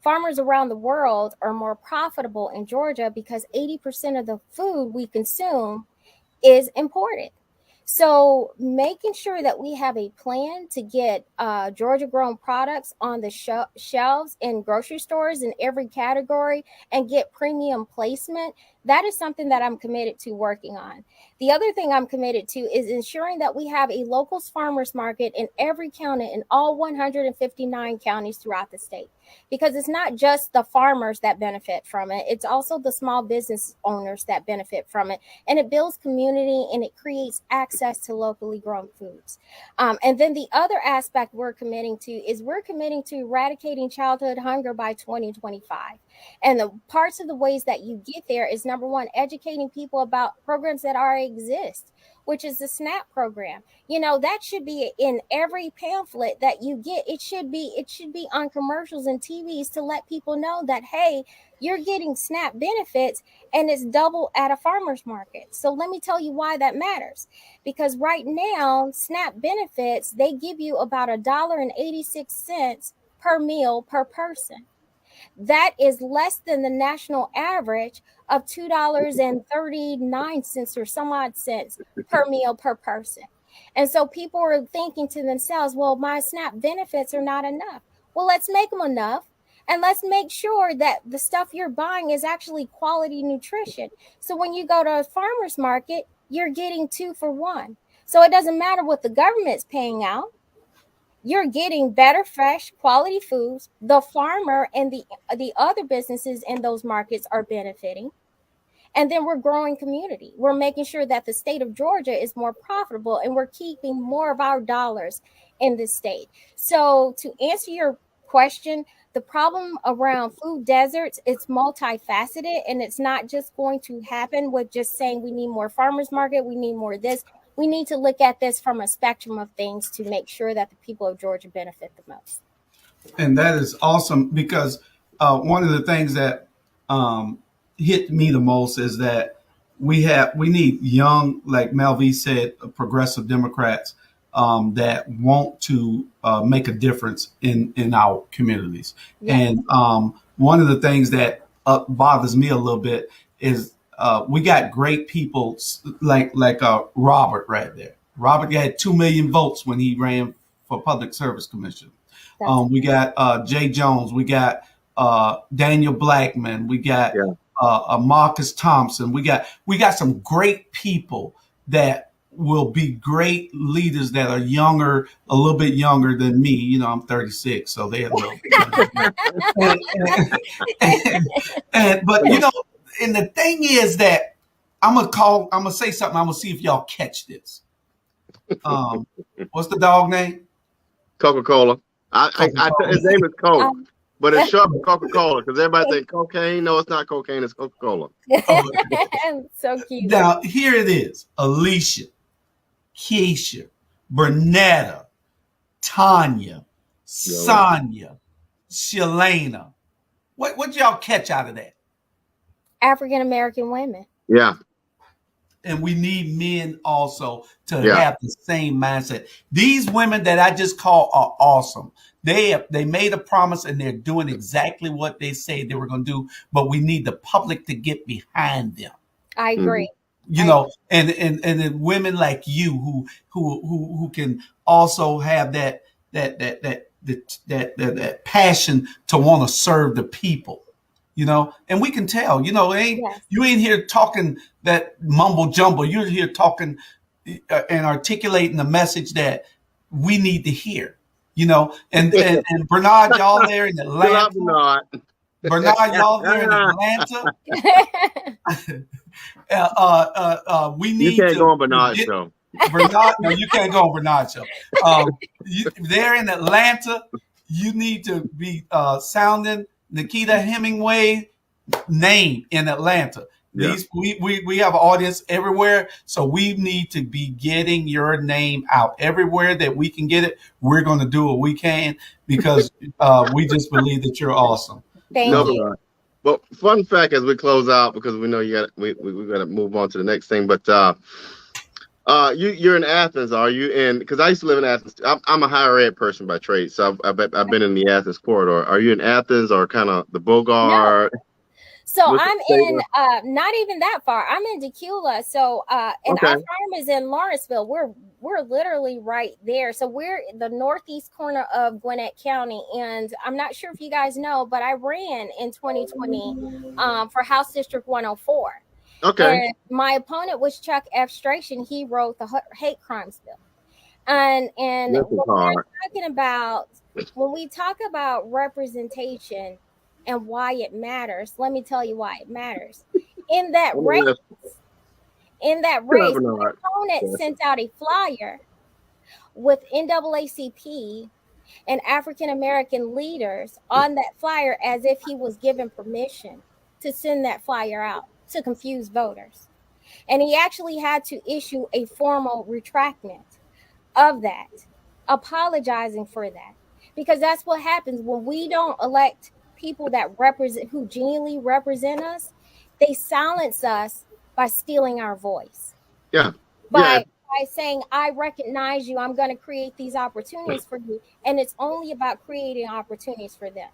Farmers around the world are more profitable in Georgia because 80% of the food we consume is imported. So making sure that we have a plan to get Georgia grown products on the shelves in grocery stores in every category and get premium placement, that is something that I'm committed to working on. The other thing I'm committed to is ensuring that we have a locals farmers market in every county in all 159 counties throughout the state. Because it's not just the farmers that benefit from it, it's also the small business owners that benefit from it. And it builds community and it creates access to locally grown foods. And then the other aspect we're committing to eradicating childhood hunger by 2025. And the parts of the ways that you get there is, number one, educating people about programs that already exist, which is the SNAP program. That should be in every pamphlet that you get. It should be on commercials and TVs to let people know that, hey, you're getting SNAP benefits and it's double at a farmer's market. So let me tell you why that matters. Because right now, SNAP benefits, they give you about $1.86 per meal per person. That is less than the national average of $2.39 or some odd cents per meal per person. And so people are thinking to themselves, well, my SNAP benefits are not enough. Well, let's make them enough. And let's make sure that the stuff you're buying is actually quality nutrition. So when you go to a farmer's market, you're getting 2 for 1. So it doesn't matter what the government's paying out. You're getting better, fresh, quality foods. The farmer and the other businesses in those markets are benefiting. And then we're growing community. We're making sure that the state of Georgia is more profitable and we're keeping more of our dollars in the state. So to answer your question, the problem around food deserts, it's multifaceted, and it's not just going to happen with just saying we need more farmers market, we need more of this. We need to look at this from a spectrum of things to make sure that the people of Georgia benefit the most. And that is awesome, because one of the things that hit me the most is that we need young, like Melvie said, progressive Democrats that want to make a difference in our communities. Yeah. And one of the things that bothers me a little bit is we got great people like Robert right there. Robert had 2 million votes when he ran for Public Service Commission. We got Jay Jones. We got Daniel Blackman. We got Marcus Thompson. We got some great people that will be great leaders that are younger, a little bit younger than me. I'm 36, so they're a little. But and the thing is that I'm gonna say something. I'm gonna see if y'all catch this. What's the dog name? Coca-Cola. His name is Coke, but it's short for Coca-Cola because everybody thinks cocaine. No, it's not cocaine. It's Coca-Cola. So cute. Now here it is: Alicia, Keisha, Bernetta, Tanya, Sonia, Shalana. What y'all catch out of that? African American women. Yeah. And we need men also to have the same mindset. These women that I just called are awesome. They made a promise and they're doing exactly what they say they were going to do. But we need the public to get behind them. I agree. And then women like you who can also have that passion to want to serve the people. And we can tell, you ain't here talking that mumble jumble. You're here talking and articulating the message that we need to hear, and Bernard, y'all there in Atlanta. Bernard, y'all there in Atlanta. We need you can't go on Bernard's show. Bernard, no, you can't go on Bernard's show. There in Atlanta, you need to be sounding Nakitta Hemmingway name in Atlanta. Yeah. We have an audience everywhere, so we need to be getting your name out everywhere that we can get it. We're going to do what we can because we just believe that you're awesome. Thank you. Well, fun fact as we close out, because we know we got to move on to the next thing, but you're in Athens, are you? And because I used to live in Athens, I'm a higher ed person by trade, so I've been in the Athens corridor. Are you in Athens or kind of the Bogart? No. So Which I'm state in not even that far. I'm in Decula. So and Okay. our farm is in Lawrenceville. We're literally right there. So we're the northeast corner of Gwinnett County. And I'm not sure if you guys know, but I ran in 2020 for House District 104. Okay. And my opponent was Chuck F. Strachan. He wrote the hate crimes bill. And This is what hard. we're talking about, when we talk about representation and why it matters, let me tell you why it matters. In that race, my opponent sent out a flyer with NAACP and African American leaders on that flyer as if he was given permission to send that flyer out to confuse voters. And he actually had to issue a formal retractment of that, apologizing for that, because that's what happens when we don't elect people that represent, who genuinely represent us. They silence us by stealing our voice. Yeah. By saying, I recognize you, I'm going to create these opportunities for you, and it's only about creating opportunities for them.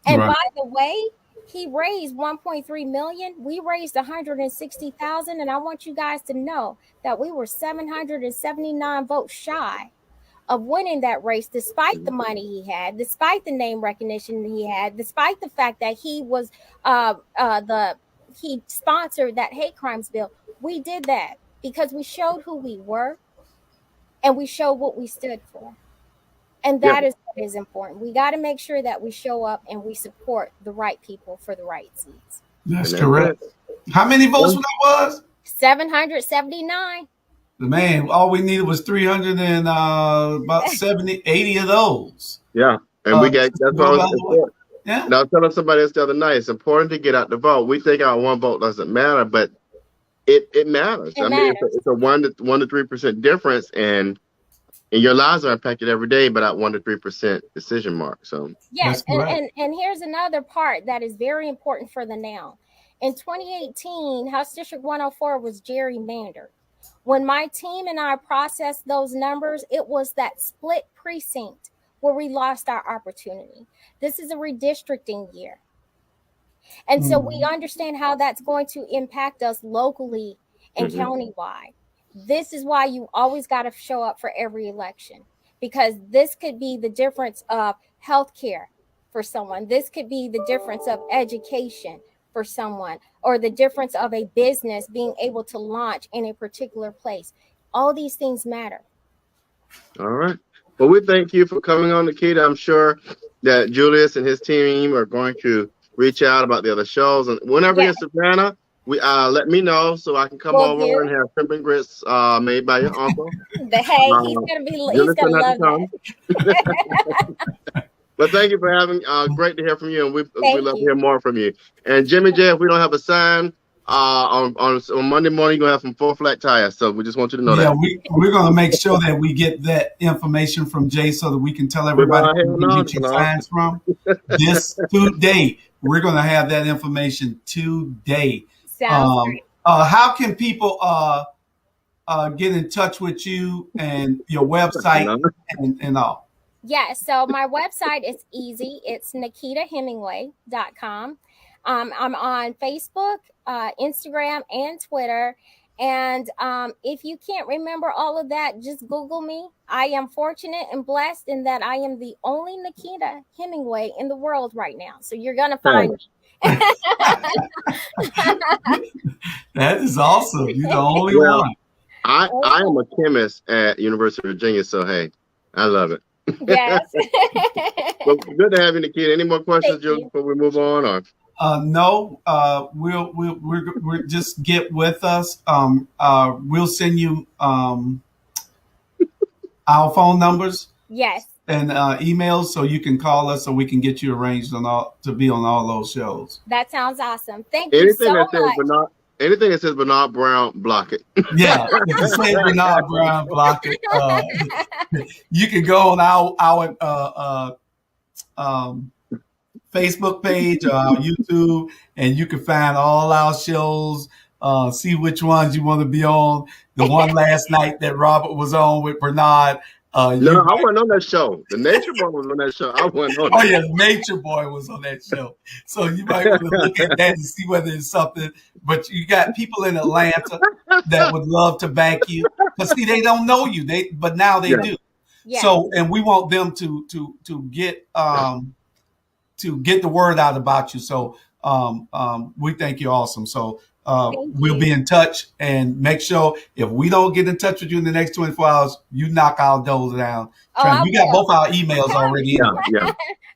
And by the way, he raised 1.3 million. We raised 160,000. And I want you guys to know that we were 779 votes shy of winning that race, despite the money he had, despite the name recognition he had, despite the fact that he was he sponsored that hate crimes bill. We did that because we showed who we were and we showed what we stood for. And that is what is important. We got to make sure that we show up and we support the right people for the right seats. That's correct. How many votes that was? 779. Man, all we needed was 300 and about 70, 80 of those. Yeah. And we got, that's what I was important. Yeah. Now, I was telling somebody else the other night, it's important to get out the vote. We think our one vote doesn't matter, but it matters. It matters. It's a 1 to 3% difference, and your lives are impacted every day by that 1 to 3% decision mark. So yes, and here's another part that is very important for the now. In 2018, House District 104 was gerrymandered. When my team and I processed those numbers, it was that split precinct where we lost our opportunity. This is a redistricting year. And so we understand how that's going to impact us locally and countywide. This is why you always got to show up for every election, because this could be the difference of healthcare for someone. This could be the difference of education for someone, or the difference of a business being able to launch in a particular place. All these things matter. All right. Well, we thank you for coming on, Nakitta. I'm sure that Julius and his team are going to reach out about the other shows. And whenever you're in Savannah, let me know so I can come over and have shrimp and grits made by your uncle. He's gonna love that. But thank you for having. Great to hear from you, and we love to hear more from you. And Jimmy J, if we don't have a sign on Monday morning, you're gonna have some full flat tires. So we just want you to know that. Yeah, we're gonna make sure that we get that information from Jay so that we can tell everybody where we can get your signs from. This today, we're gonna have that information today. Sounds great. How can people get in touch with you and your website and all? Yeah, so my website is easy. It's NakittaHemmingway.com. I'm on Facebook, Instagram, and Twitter. And if you can't remember all of that, just Google me. I am fortunate and blessed in that I am the only Nakitta Hemmingway in the world right now. So you're going to find me. That is awesome. You're the only one. I am a chemist at University of Virginia, so hey, I love it. Yes. Well, good to have you, Nakitta. Any more questions, Julie, before we move on? Or no, we'll just get with us. We'll send you our phone numbers. Yes. And emails so you can call us so we can get you arranged to be on all those shows. That sounds awesome. Thank you so much. Anything that says Bernard Brown, block it. Yeah, if you say Bernard Brown, block it. You can go on our Facebook page or our YouTube, and you can find all our shows. See which ones you want to be on. The one last night that Robert was on with Bernard, No, You I wasn't on that show. The Nature Boy was on that show. I wasn't on Oh that. yeah, Nature Boy was on that show. So you might want to look at that and see whether it's something. But you got people in Atlanta that would love to back you. Because see, they don't know you. But now they Yeah. do. Yes. So and we want them to get the word out about you. So we think you're awesome. So we'll be in touch and make sure if we don't get in touch with you in the next 24 hours, you knock our doors down. Oh, We got both our emails already. Yeah, Anyway. yeah.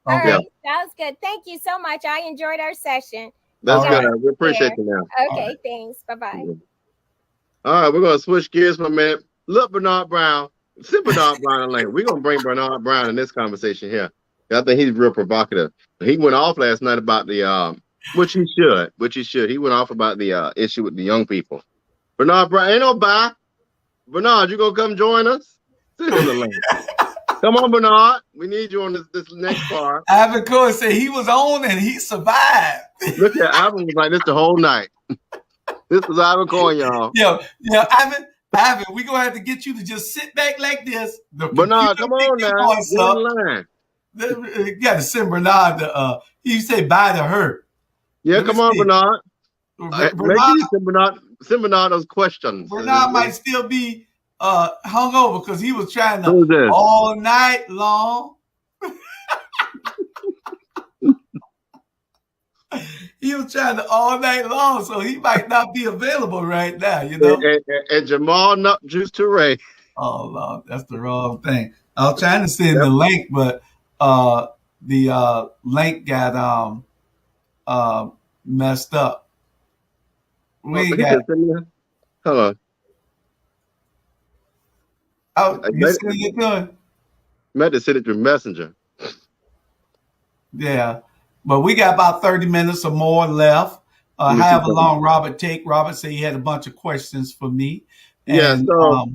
All Okay. right. Sounds good. Thank you so much. I enjoyed our session. That's All good. right. We appreciate you now. Okay, thanks. Bye-bye. All right, we're gonna switch gears for a minute. Look, Bernard Brown. Sit Bernard Brown in lane. We're gonna bring Bernard Brown in this conversation here. I think he's real provocative. He went off last night about the which he should. He went off about the issue with the young people. Bernard Brown, ain't no bye. Bernard, you gonna come join us? Sit in the lane. Come on, Bernard. We need you on this next part. Ivan Cohen said he was on and he survived. Look at Ivan was like this the whole night. This is Ivan Cohen, y'all. Yeah, Ivan, we're gonna have to get you to just sit back like this. Bernard, come on now. Get in line. You got to send Bernard to you say bye to her. Yeah, come on, Bernard. Bernard, Send Bernard those questions. Bernard might still be hungover because he was trying to Who's this? all night long. He was trying to all night long, so he might not be available right now, you know. And Jamal Nut Juice Touré. Oh Lord, that's the wrong thing. I was trying to send the link, but the link got messed up. We got. Hold on. Oh, you sending it to him? Meant to send it through Messenger. Yeah, but we got about 30 minutes or more left. However long Robert take. Robert said he had a bunch of questions for me. And, yeah, so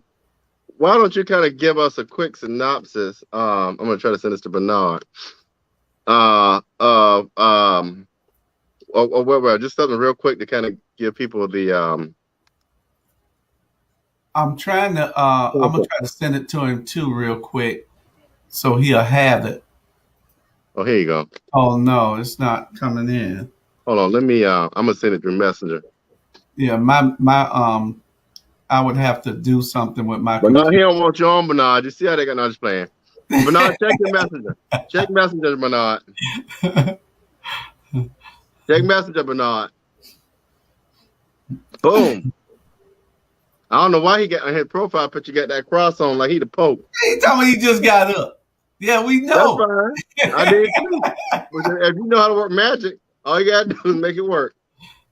why don't you kind of give us a quick synopsis? I'm gonna try to send this to Bernard. Just something real quick to kind of give people the I'm trying to I'm gonna try to send it to him too real quick so he'll have it. Oh, here you go. Oh no, it's not coming in. Hold on, let me I'm gonna send it through Messenger. Yeah, my I would have to do something with my Bernard, he don't want you on, Bernard. You see how they got just playing. Bernard, check your Messenger. Check Messenger, Bernard. Check Messenger, Bernard. Boom. I don't know why he got on his profile picture, got that cross on like he the Pope. He told me he just got up. Yeah, we know. That's fine. I did too. If you know how to work magic, all you gotta do is make it work.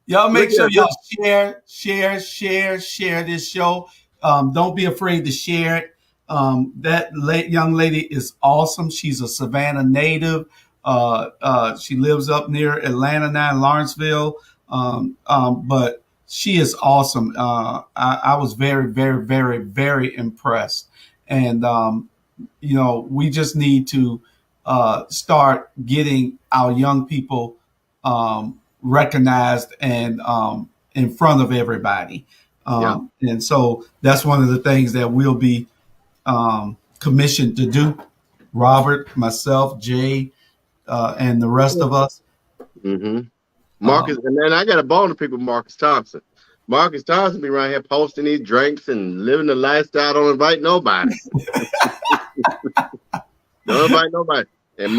Y'all make sure y'all share this show. Don't be afraid to share it. That young lady is awesome. She's a Savannah native. She lives up near Atlanta now in Lawrenceville. But she is awesome. I was very, very, very, very impressed. And, we just need to start getting our young people recognized and in front of everybody. And so that's one of the things that we'll be commissioned to do. Robert, myself, Jay, and the rest of us. Mm-hmm. Marcus, and then I got a bone to people, Marcus Thompson. Marcus Thompson be around here posting these drinks and living the lifestyle, don't invite nobody. Don't invite nobody. And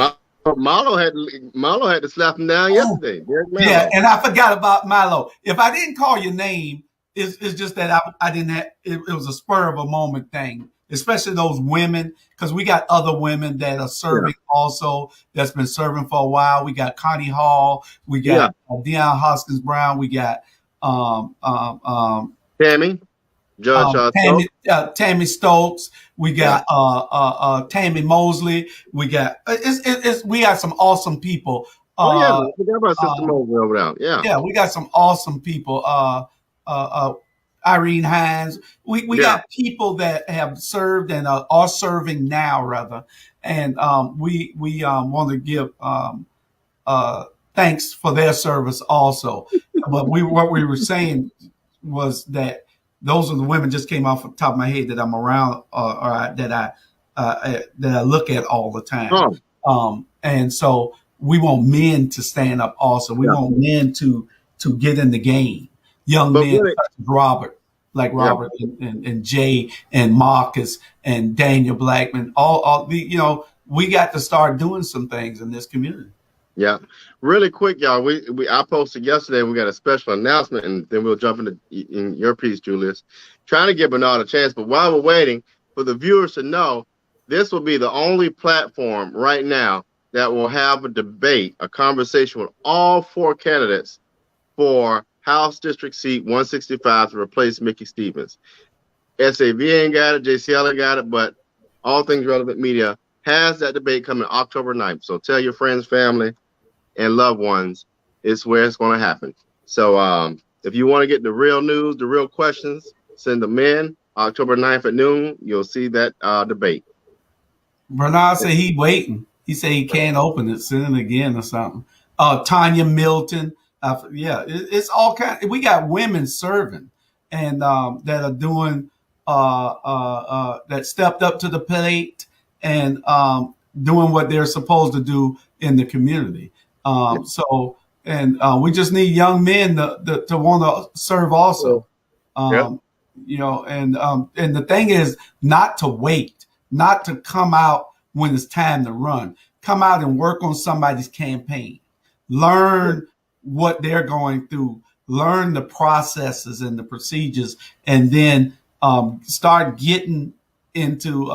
Milo had to slap him down yesterday. Yeah, and I forgot about Milo. If I didn't call your name, it's just that I didn't have it was a spur of a moment thing, especially those women, because we got other women that are serving also that's been serving for a while. We got Connie Hall, we got Deion Hoskins Brown, we got Tammy. Judge Tammy Stokes, we got Tammy Mosley, we got we got some awesome people. We forgot about Sister Mosley over there. Yeah, we got some awesome people. Irene Hines. We got people that have served and are serving now, rather. And we want to give thanks for their service also. But what we were saying was that those are the women just came off the top of my head that I'm around or that that I look at all the time. Oh, And so we want men to stand up also. We yeah. want men to get in the game. Young But men really, such as Robert, like yeah, Robert and Jay and Marcus and Daniel Blackman. All the, we got to start doing some things in this community. yeah. Really quick, y'all. I posted yesterday. We got a special announcement, and then we'll jump in your piece, Julius. Trying to give Bernard a chance, but while we're waiting for the viewers to know, this will be the only platform right now that will have a debate, a conversation with all 4 candidates for House District Seat 165 to replace Mickey Stevens. SAV ain't got it, JCL ain't got it, but All Things Relevant Media has that debate coming October 9th. So tell your friends, family, and loved ones it's where it's going to happen. So if you want to get the real news, the real questions, send them in. October 9th at noon, you'll see that debate. Bernard said he waiting. He said he can't open it. Send it again or something. Tanya Milton. It's all kind. We got women serving and that are doing that stepped up to the plate and doing what they're supposed to do in the community. We just need young men to want to serve also. And the thing is not to wait, not to come out when it's time to run. Come out and work on somebody's campaign. Learn what they're going through. Learn the processes and the procedures, and then start getting into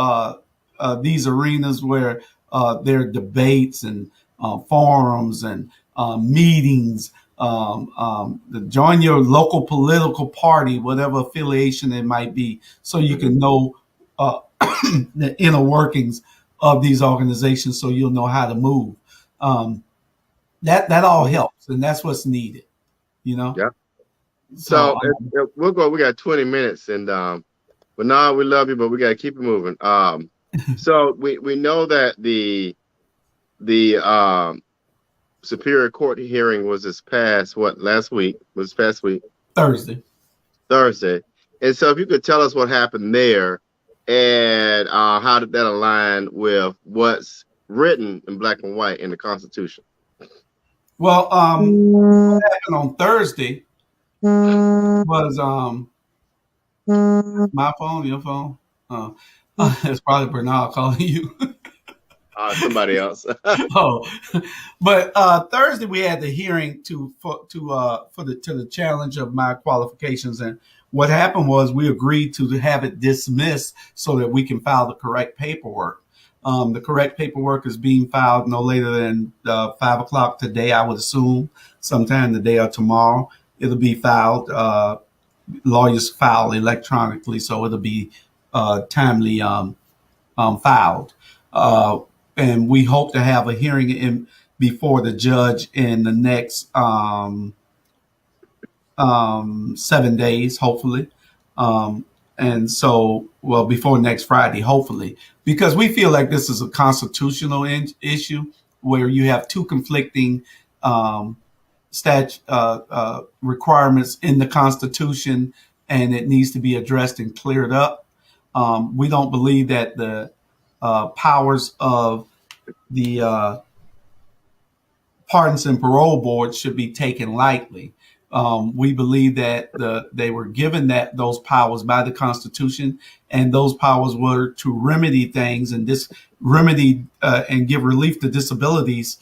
these arenas where there are debates and forums and meetings. Join your local political party, whatever affiliation it might be, so you can know the inner workings of these organizations, so you'll know how to move. That all helps, and that's what's needed. Yeah. So we'll go. We got 20 minutes, and Bernard, we love you, but we got to keep it moving. So we know that the Superior Court hearing was last week? Was past week? Thursday. And so if you could tell us what happened there and how did that align with what's written in black and white in the Constitution? Well, what happened on Thursday was my phone, your phone. It's probably Bernard calling you. Somebody else. But Thursday we had the hearing to the challenge of my qualifications, and what happened was we agreed to have it dismissed so that we can file the correct paperwork. The correct paperwork is being filed no later than 5:00 today, I would assume, sometime today or tomorrow. It'll be filed. Lawyers file electronically, so it'll be timely filed. And we hope to have a hearing before the judge in the next 7 days, hopefully. And so, before next Friday, hopefully, because we feel like this is a constitutional issue where you have two conflicting requirements in the Constitution, and it needs to be addressed and cleared up. We don't believe that the powers of the Pardons and Parole Board should be taken lightly. We believe that they were given those powers by the Constitution, and those powers were to remedy things and and give relief to disabilities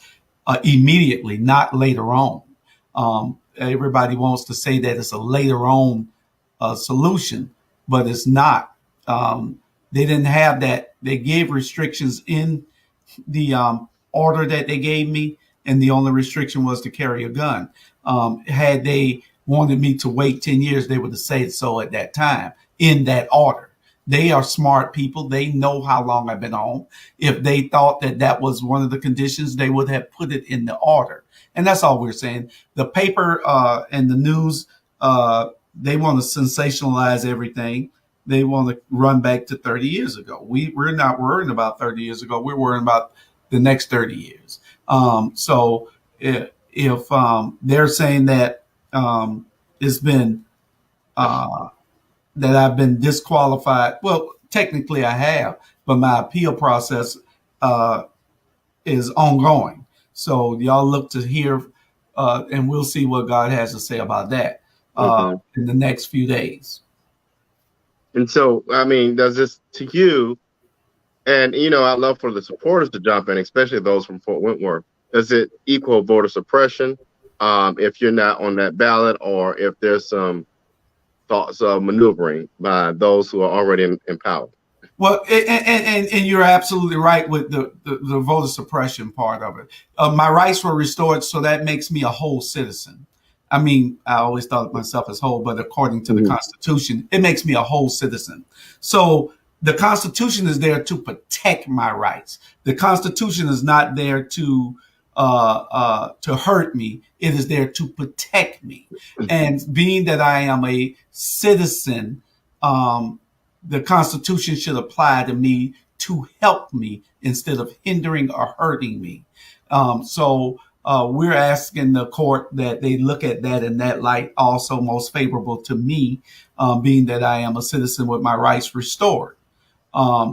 immediately, not later on. Everybody wants to say that it's a later on solution, but it's not. They didn't have that. They gave restrictions in the order that they gave me, and the only restriction was to carry a gun. Had they wanted me to wait 10 years, they would have said so at that time in that order. They are smart people. They know how long I've been home. If they thought that was one of the conditions, they would have put it in the order. And that's all we're saying. The paper and the news, they want to sensationalize everything. They want to run back to 30 years ago. We're not worrying about 30 years ago. We're worrying about the next 30 years. So if they're saying that it's been that I've been disqualified, well, technically I have, but my appeal process is ongoing. So y'all look to hear, and we'll see what God has to say about that in the next few days. And so, I mean, does this to you, and I'd love for the supporters to jump in, especially those from Fort Wentworth. Does it equal voter suppression if you're not on that ballot, or if there's some thoughts of maneuvering by those who are already in power? Well, and you're absolutely right with the voter suppression part of it. My rights were restored, so that makes me a whole citizen. I mean, I always thought of myself as whole, but according to the Constitution, it makes me a whole citizen. So the Constitution is there to protect my rights. The Constitution is not there to hurt me. It is there to protect me. And being that I am a citizen, the Constitution should apply to me to help me instead of hindering or hurting me. So we're asking the court that they look at that in that light, also most favorable to me, being that I am a citizen with my rights restored.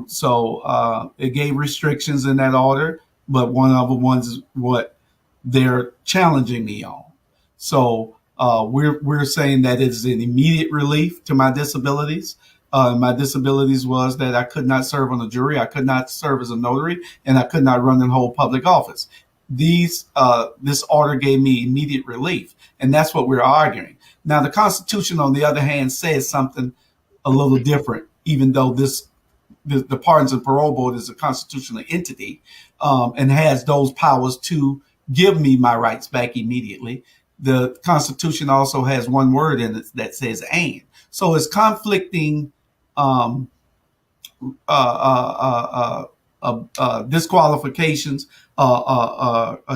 So it gave restrictions in that order, but one of the ones is what they're challenging me on. So we're saying that it's an immediate relief to my disabilities. My disabilities was that I could not serve on a jury, I could not serve as a notary, and I could not run and hold public office. This order gave me immediate relief, and that's what we're arguing. Now, the Constitution, on the other hand, says something a little different, even though the Pardons and Parole Board is a constitutional entity and has those powers to give me my rights back immediately. The Constitution also has one word in it that says "and." So it's conflicting disqualifications,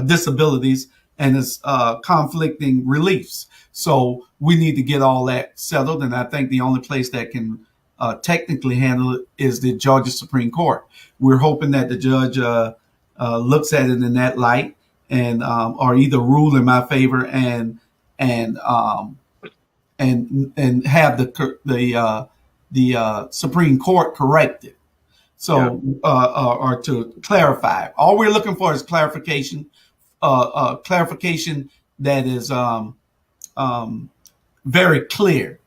disabilities, and it's conflicting reliefs. So we need to get all that settled. And I think the only place that can technically handle it is the Georgia Supreme Court. We're hoping that the judge looks at it in that light and or either rule in my favor and have the Supreme Court correct it. So or to clarify. All we're looking for is clarification. Clarification that is very clear.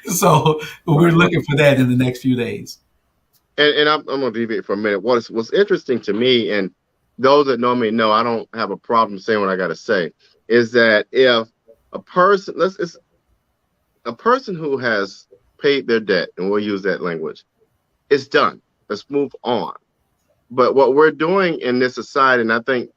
So we're looking for that in the next few days. And I'm going to deviate for a minute. What's interesting to me, and those that know me know I don't have a problem saying what I got to say, is that if a person who has paid their debt, and we'll use that language, it's done. Let's move on. But what we're doing in this society, and I think,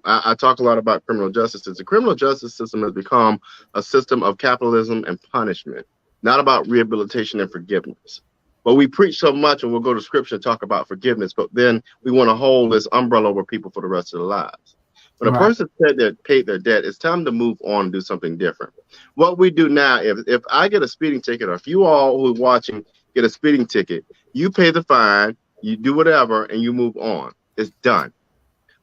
I talk a lot about criminal justice. The criminal justice system has become a system of capitalism and punishment, not about rehabilitation and forgiveness. But we preach so much, and we'll go to scripture and talk about forgiveness, but then we want to hold this umbrella over people for the rest of their lives. When a person paid their debt, it's time to move on and do something different. What we do now, if I get a speeding ticket, or if you all who are watching get a speeding ticket, you pay the fine, you do whatever, and you move on. It's done.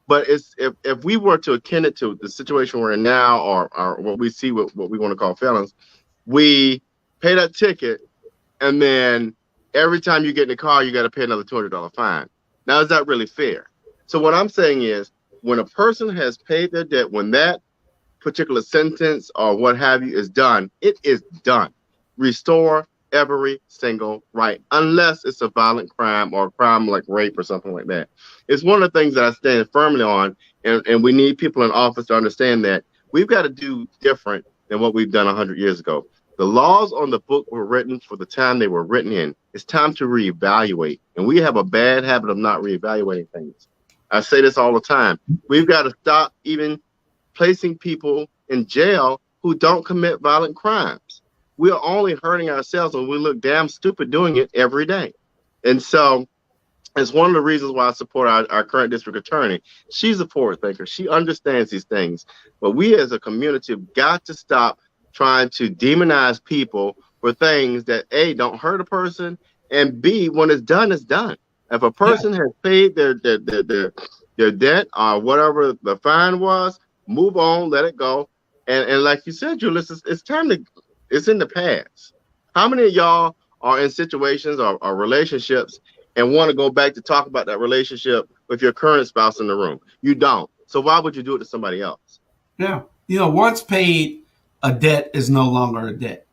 But if we were to akin it to the situation we're in now, or what we see with what we want to call felons, we pay that ticket, and then every time you get in the car, you got to pay another $200 fine. Now, is that really fair? So what I'm saying is, when a person has paid their debt, when that particular sentence or what have you is done, it is done. Restore every single right, unless it's a violent crime or a crime like rape or something like that. It's one of the things that I stand firmly on, and we need people in office to understand that we've got to do different than what we've done 100 years ago. The laws on the book were written for the time they were written in. It's time to reevaluate, and we have a bad habit of not reevaluating things. I say this all the time. We've got to stop even placing people in jail who don't commit violent crimes. We are only hurting ourselves, and we look damn stupid doing it every day. And so it's one of the reasons why I support our current district attorney. She's a forward thinker. She understands these things. But we as a community have got to stop trying to demonize people for things that, A, don't hurt a person, and B, when it's done, it's done. If a person has paid their debt or whatever the fine was, move on, let it go. And like you said, Julius, it's time to, it's in the past. How many of y'all are in situations or relationships and want to go back to talk about that relationship with your current spouse in the room. You don't. So why would you do it to somebody else? Yeah. Once paid, a debt is no longer a debt.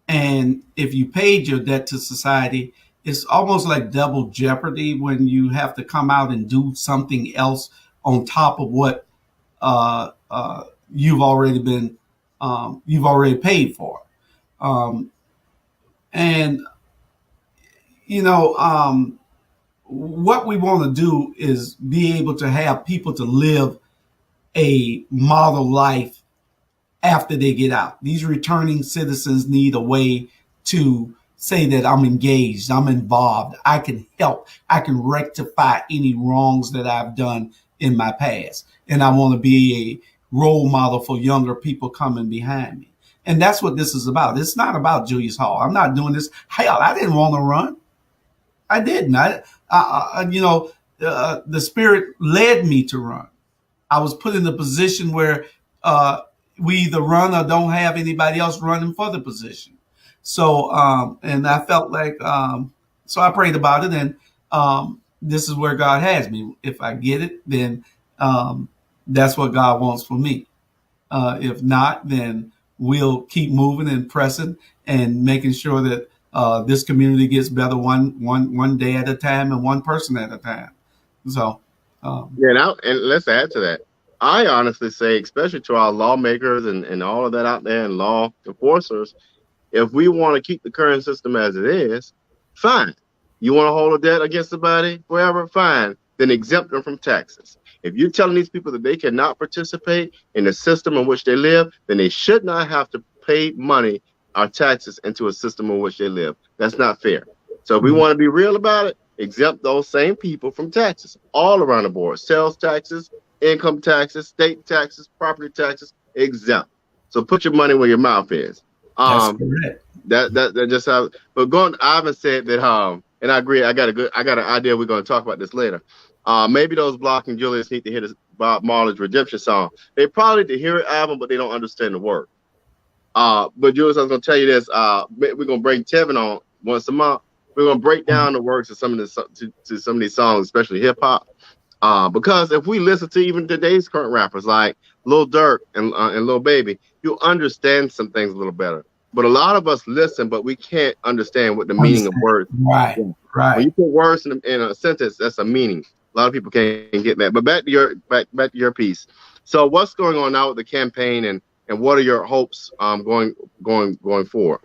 And if you paid your debt to society, it's almost like double jeopardy when you have to come out and do something else on top of what you've already paid for. Um, and what we want to do is be able to have people to live a model life after they get out. These returning citizens need a way to say that I'm engaged, I'm involved, I can help, I can rectify any wrongs that I've done in my past. And I want to be a role model for younger people coming behind me. And that's what this is about. It's not about Julius Hall. I'm not doing this. Hell, I didn't want to run. I didn't. The Spirit led me to run. I was put in a position where we either run or don't have anybody else running for the position. So, and I felt like, so I prayed about it, and this is where God has me. If I get it, then that's what God wants for me. If not, then we'll keep moving and pressing and making sure that this community gets better one day at a time and one person at a time. So, and let's add to that. I honestly say, especially to our lawmakers and all of that out there and law enforcers, if we want to keep the current system as it is, fine. You want to hold a debt against somebody, wherever, fine. Then exempt them from taxes. If you're telling these people that they cannot participate in the system in which they live, then they should not have to pay money or taxes into a system in which they live. That's not fair. So if we want to be real about it, exempt those same people from taxes all around the board. Sales taxes, income taxes, state taxes, property taxes, exempt. So put your money where your mouth is. that's correct. That just how. But going, Ivan said that. And I agree. I got an idea. We're going to talk about this later. Maybe those blocking Julius need to hear this Bob Marley's Redemption song. They probably need to hear it, Ivan, but they don't understand the word. But Julius, I was going to tell you this. We're going to bring Tevin on once a month. We're going to break down the words of some of these songs, especially hip hop. Because if we listen to even today's current rappers like Lil Durk and Lil Baby, you'll understand some things a little better. But a lot of us listen, but we can't understand what the meaning of words. Right. When you put words in a sentence, that's a meaning. A lot of people can't get that. But back to your piece. So what's going on now with the campaign, and what are your hopes going forward?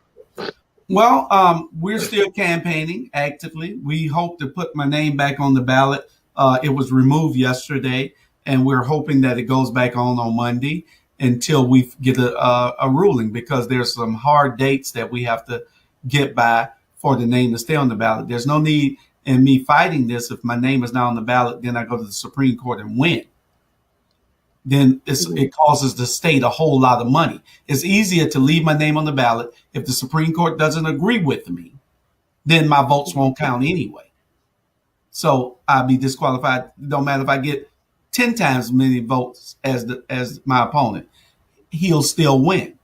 Well, we're still campaigning actively. We hope to put my name back on the ballot. It was removed yesterday, and we're hoping that it goes back on Monday until we get a ruling, because there's some hard dates that we have to get by for the name to stay on the ballot. There's no need in me fighting this. If my name is not on the ballot, then I go to the Supreme Court and win. Then it causes the state a whole lot of money. It's easier to leave my name on the ballot. If the Supreme Court doesn't agree with me, then my votes won't count anyway. So I'll be disqualified. Don't matter if I get 10 times as many votes as my opponent, he'll still win.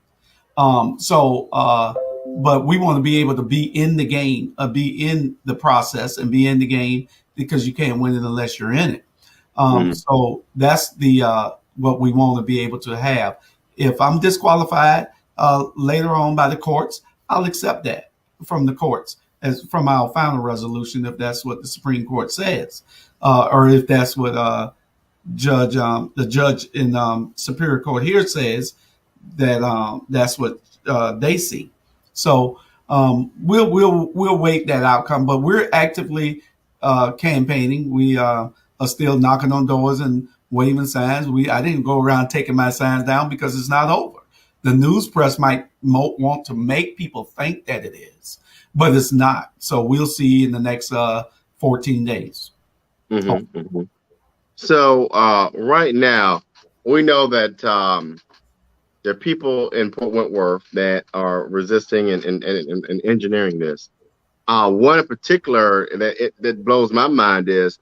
But we want to be able to be in the game, be in the process and be in the game, because you can't win it unless you're in it. So that's what we want to be able to have. If I'm disqualified later on by the courts, I'll accept that from the courts as from our final resolution, if that's what the Supreme Court says, or if that's what the judge in Superior Court here says, that that's what they see. So we'll wait that outcome, but we're actively campaigning. We are still knocking on doors and waving signs. I didn't go around taking my signs down because it's not over. The news press might want to make people think that it is, but it's not. So we'll see in the next 14 days. Mm-hmm, mm-hmm. So right now, we know that there are people in Port Wentworth that are resisting and engineering this. One in particular that blows my mind is,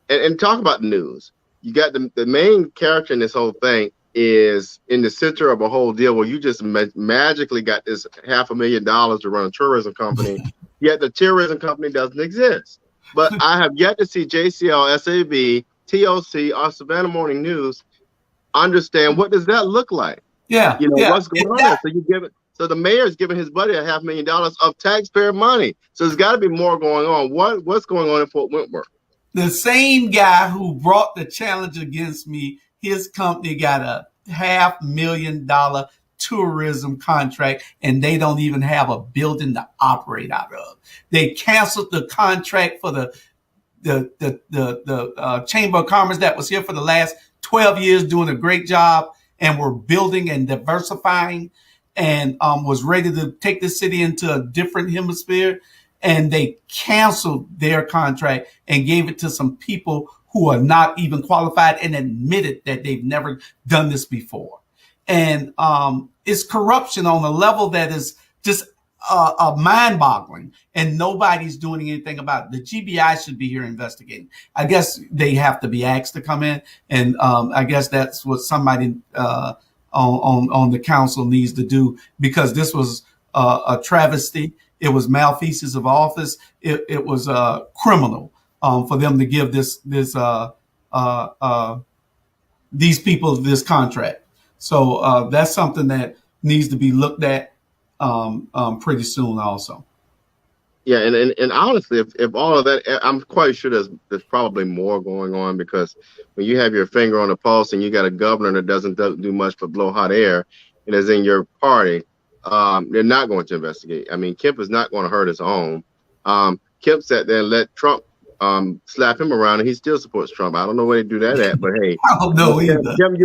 and talk about the news. You got the main character in this whole thing is in the center of a whole deal where you just magically got this $500,000 to run a tourism company, yet the tourism company doesn't exist. But I have yet to see JCL, SAB, TOC, or Savannah Morning News understand what does that look like. Yeah, What's going on. So you give it. So the mayor is giving his buddy $500,000 of taxpayer money. So there's got to be more going on. What's going on in Fort Wentworth? The same guy who brought the challenge against me, his company got a $500,000 tourism contract, and they don't even have a building to operate out of. They canceled the contract for the Chamber of Commerce that was here for the last 12 years, doing a great job, and were building and diversifying, and was ready to take the city into a different hemisphere. And they canceled their contract and gave it to some people who are not even qualified, and admitted that they've never done this before. And it's corruption on a level that is just mind-boggling, and nobody's doing anything about it. The GBI should be here investigating. I guess they have to be asked to come in, and I guess that's what somebody on the council needs to do, because this was a travesty. It was malfeasance of office. It was criminal for them to give these people this contract. So that's something that needs to be looked at pretty soon also. Yeah, and honestly, if all of that, I'm quite sure there's probably more going on, because when you have your finger on the pulse and you got a governor that doesn't do much but blow hot air and is in your party, they're not going to investigate. I mean, Kemp is not going to hurt his own. Kemp sat there and let Trump slap him around, and he still supports Trump. I don't know where they do that at, but hey, I don't know either. Kemp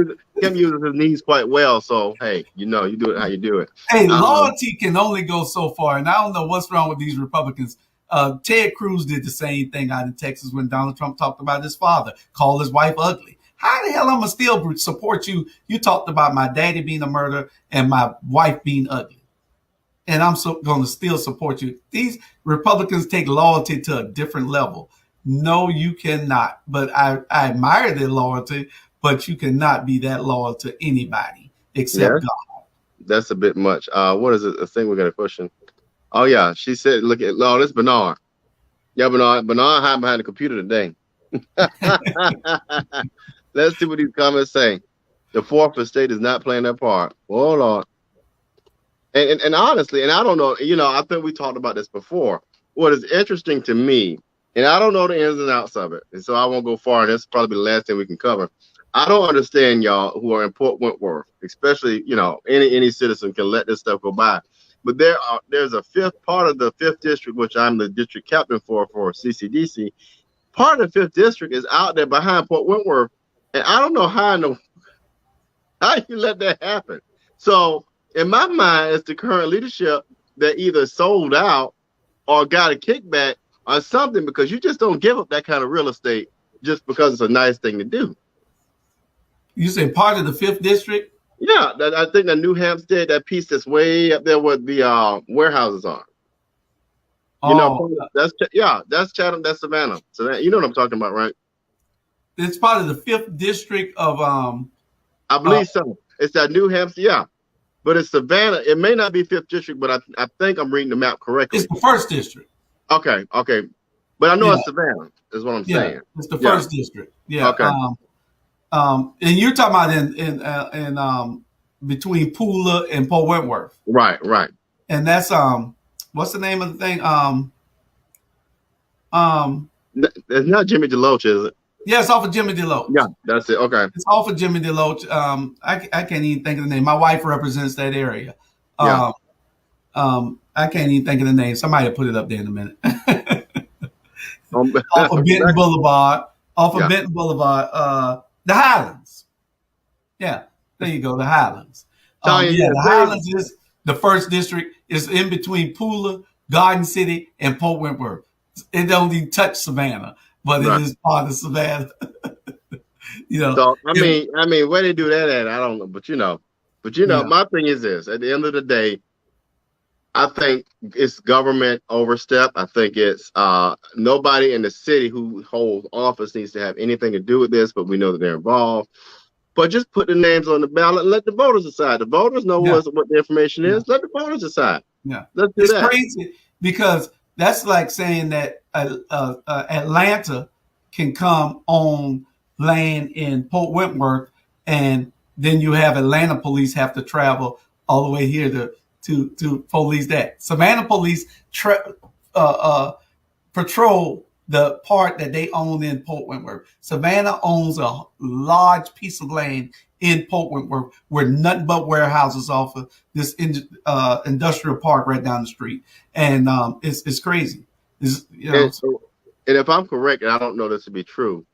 uses his knees quite well, so hey, you do it how you do it. Hey, loyalty can only go so far, and I don't know what's wrong with these Republicans. Ted Cruz did the same thing out in Texas when Donald Trump talked about his father, called his wife ugly. How the hell I'm gonna still support you? You talked about my daddy being a murderer and my wife being ugly, and I'm going to still support you. These Republicans take loyalty to a different level. No, you cannot. But I admire their loyalty, but you cannot be that loyal to anybody except God. That's a bit much. What is it? I think we got a question. Oh yeah, she said, "Look at this Bernard. Yeah, Bernard hiding behind the computer today." Let's see what these comments say. The fourth estate is not playing their part. Oh Lord. And honestly, and I don't know, I think we talked about this before. What is interesting to me, and I don't know the ins and outs of it, and so I won't go far, and that's probably the last thing we can cover. I don't understand y'all who are in Fort Wentworth, especially, any citizen can let this stuff go by. But there's a fifth part of the 5th district, which I'm the district captain for CCDC. Part of the 5th district is out there behind Fort Wentworth, and I don't know how you let that happen. So in my mind, it's the current leadership that either sold out or got a kickback or something, because you just don't give up that kind of real estate just because it's a nice thing to do. You say part of the 5th district? Yeah, I think the New Hampstead, that piece that's way up there where the warehouses are. That's Chatham, that's Savannah. So you know what I'm talking about, right? It's part of the 5th district of I believe so. It's that New Hampstead, yeah. But it's Savannah. It may not be 5th district, but I think I'm reading the map correctly. It's the 1st district. Okay. But I know it's Savannah, is what I'm saying. It's the 1st district. Yeah. Okay. And you're talking about in between Pooler and Fort Wentworth. Right. And that's what's the name of the thing? It's not Jimmy DeLoach, is it? Yeah, it's off of Jimmy DeLoach. Yeah, that's it. Okay. It's off of Jimmy DeLoach. I can't even think of the name. My wife represents that area. I can't even think of the name. Somebody will put it up there in a minute. Off of Benton Boulevard. Benton Boulevard. The Highlands. Yeah, there you go. The Highlands. The Highlands is the 1st district. Is in between Pooler, Garden City, and Fort Wentworth. It don't even touch Savannah, but it is part of Savannah. So I mean, where they do that at, I don't know. But my thing is this: at the end of the day, I think it's government overstep. I think it's nobody in the city who holds office needs to have anything to do with this, but we know that they're involved. but just put the names on the ballot and let the voters decide. The voters know what the information is. Let the voters decide. Yeah, let's do it's that. crazy because that's like saying that Atlanta can come on land in Port Wentworth, and then you have Atlanta police have to travel all the way here to police that. Savannah police patrol the part that they own in Port Wentworth. Savannah owns a large piece of land in Port Wentworth where nothing but warehouses off of this industrial park right down the street. And it's crazy. And if I'm correct, and I don't know this to be true,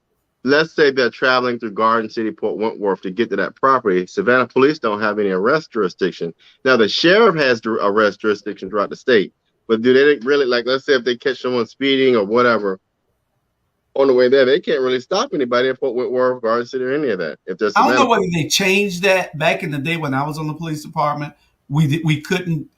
let's say they're traveling through Garden City, Port Wentworth to get to that property. Savannah police don't have any arrest jurisdiction. Now, the sheriff has arrest jurisdiction throughout the state. But do they really, like, let's say if they catch someone speeding or whatever on the way there, they can't really stop anybody in Fort Worth, Garden City, or any of that. If there's, I don't know whether they changed that. Back in the day when I was on the police department, we couldn't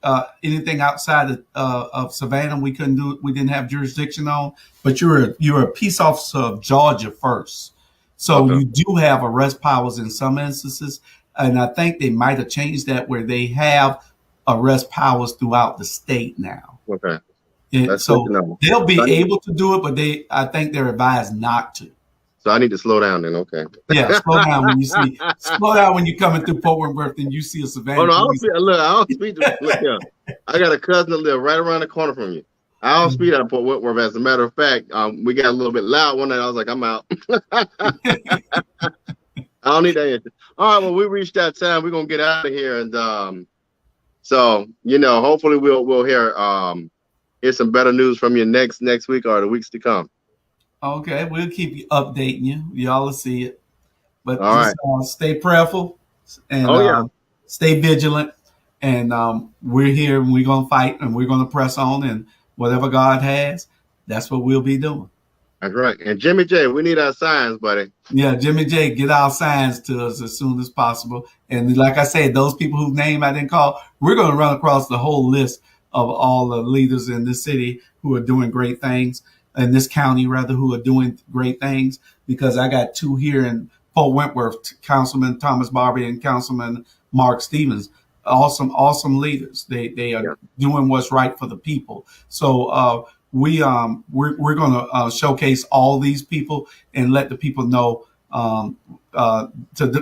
anything outside of Savannah. We couldn't do it. We didn't have jurisdiction on. But you're a peace officer of Georgia first, so you do have arrest powers in some instances. And I think they might have changed that where they have arrest powers throughout the state now. Okay. So they'll be able to do it, but I think they're advised not to. So I need to slow down then. Okay. Yeah, slow down when you're coming through Port Wentworth and you see a Savannah. Oh no, I don't speak to look here. I got a cousin that live right around the corner from you. I don't speak out of Port Wentworth. As a matter of fact, we got a little bit loud one night. I was like, I'm out. I don't need that answer. All right, well, we reached that time. We're gonna get out of here, and so hopefully we'll hear some better news from you next week or the weeks to come. Okay, we'll keep you updating you. Y'all will see it. But all just, stay prayerful and stay vigilant. And we're here and we're gonna fight and we're gonna press on, and whatever God has, that's what we'll be doing. That's right. And Jimmy J, we need our signs, buddy. Yeah, Jimmy J, get our signs to us as soon as possible. And like I said, those people whose name I didn't call, we're going to run across the whole list of all the leaders in this city who are doing great things, in this county rather, who are doing great things, because I got two here in Port Wentworth, Councilman Thomas Barbie and Councilman Mark Stevens. Awesome leaders. They are doing what's right for the people. So we're going to showcase all these people and let the people know to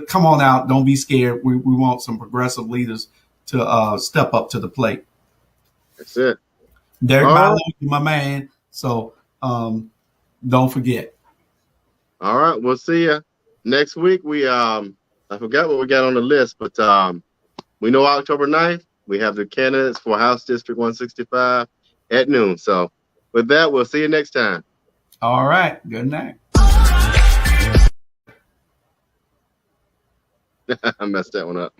come on out. Don't be scared. We want some progressive leaders to step up to the plate. That's it. Derek Bauer, my man. So don't forget. All right, we'll see you next week. I forgot what we got on the list, but we know October 9th, we have the candidates for House District 165 at noon. So with that, we'll see you next time. All right. Good night. I messed that one up.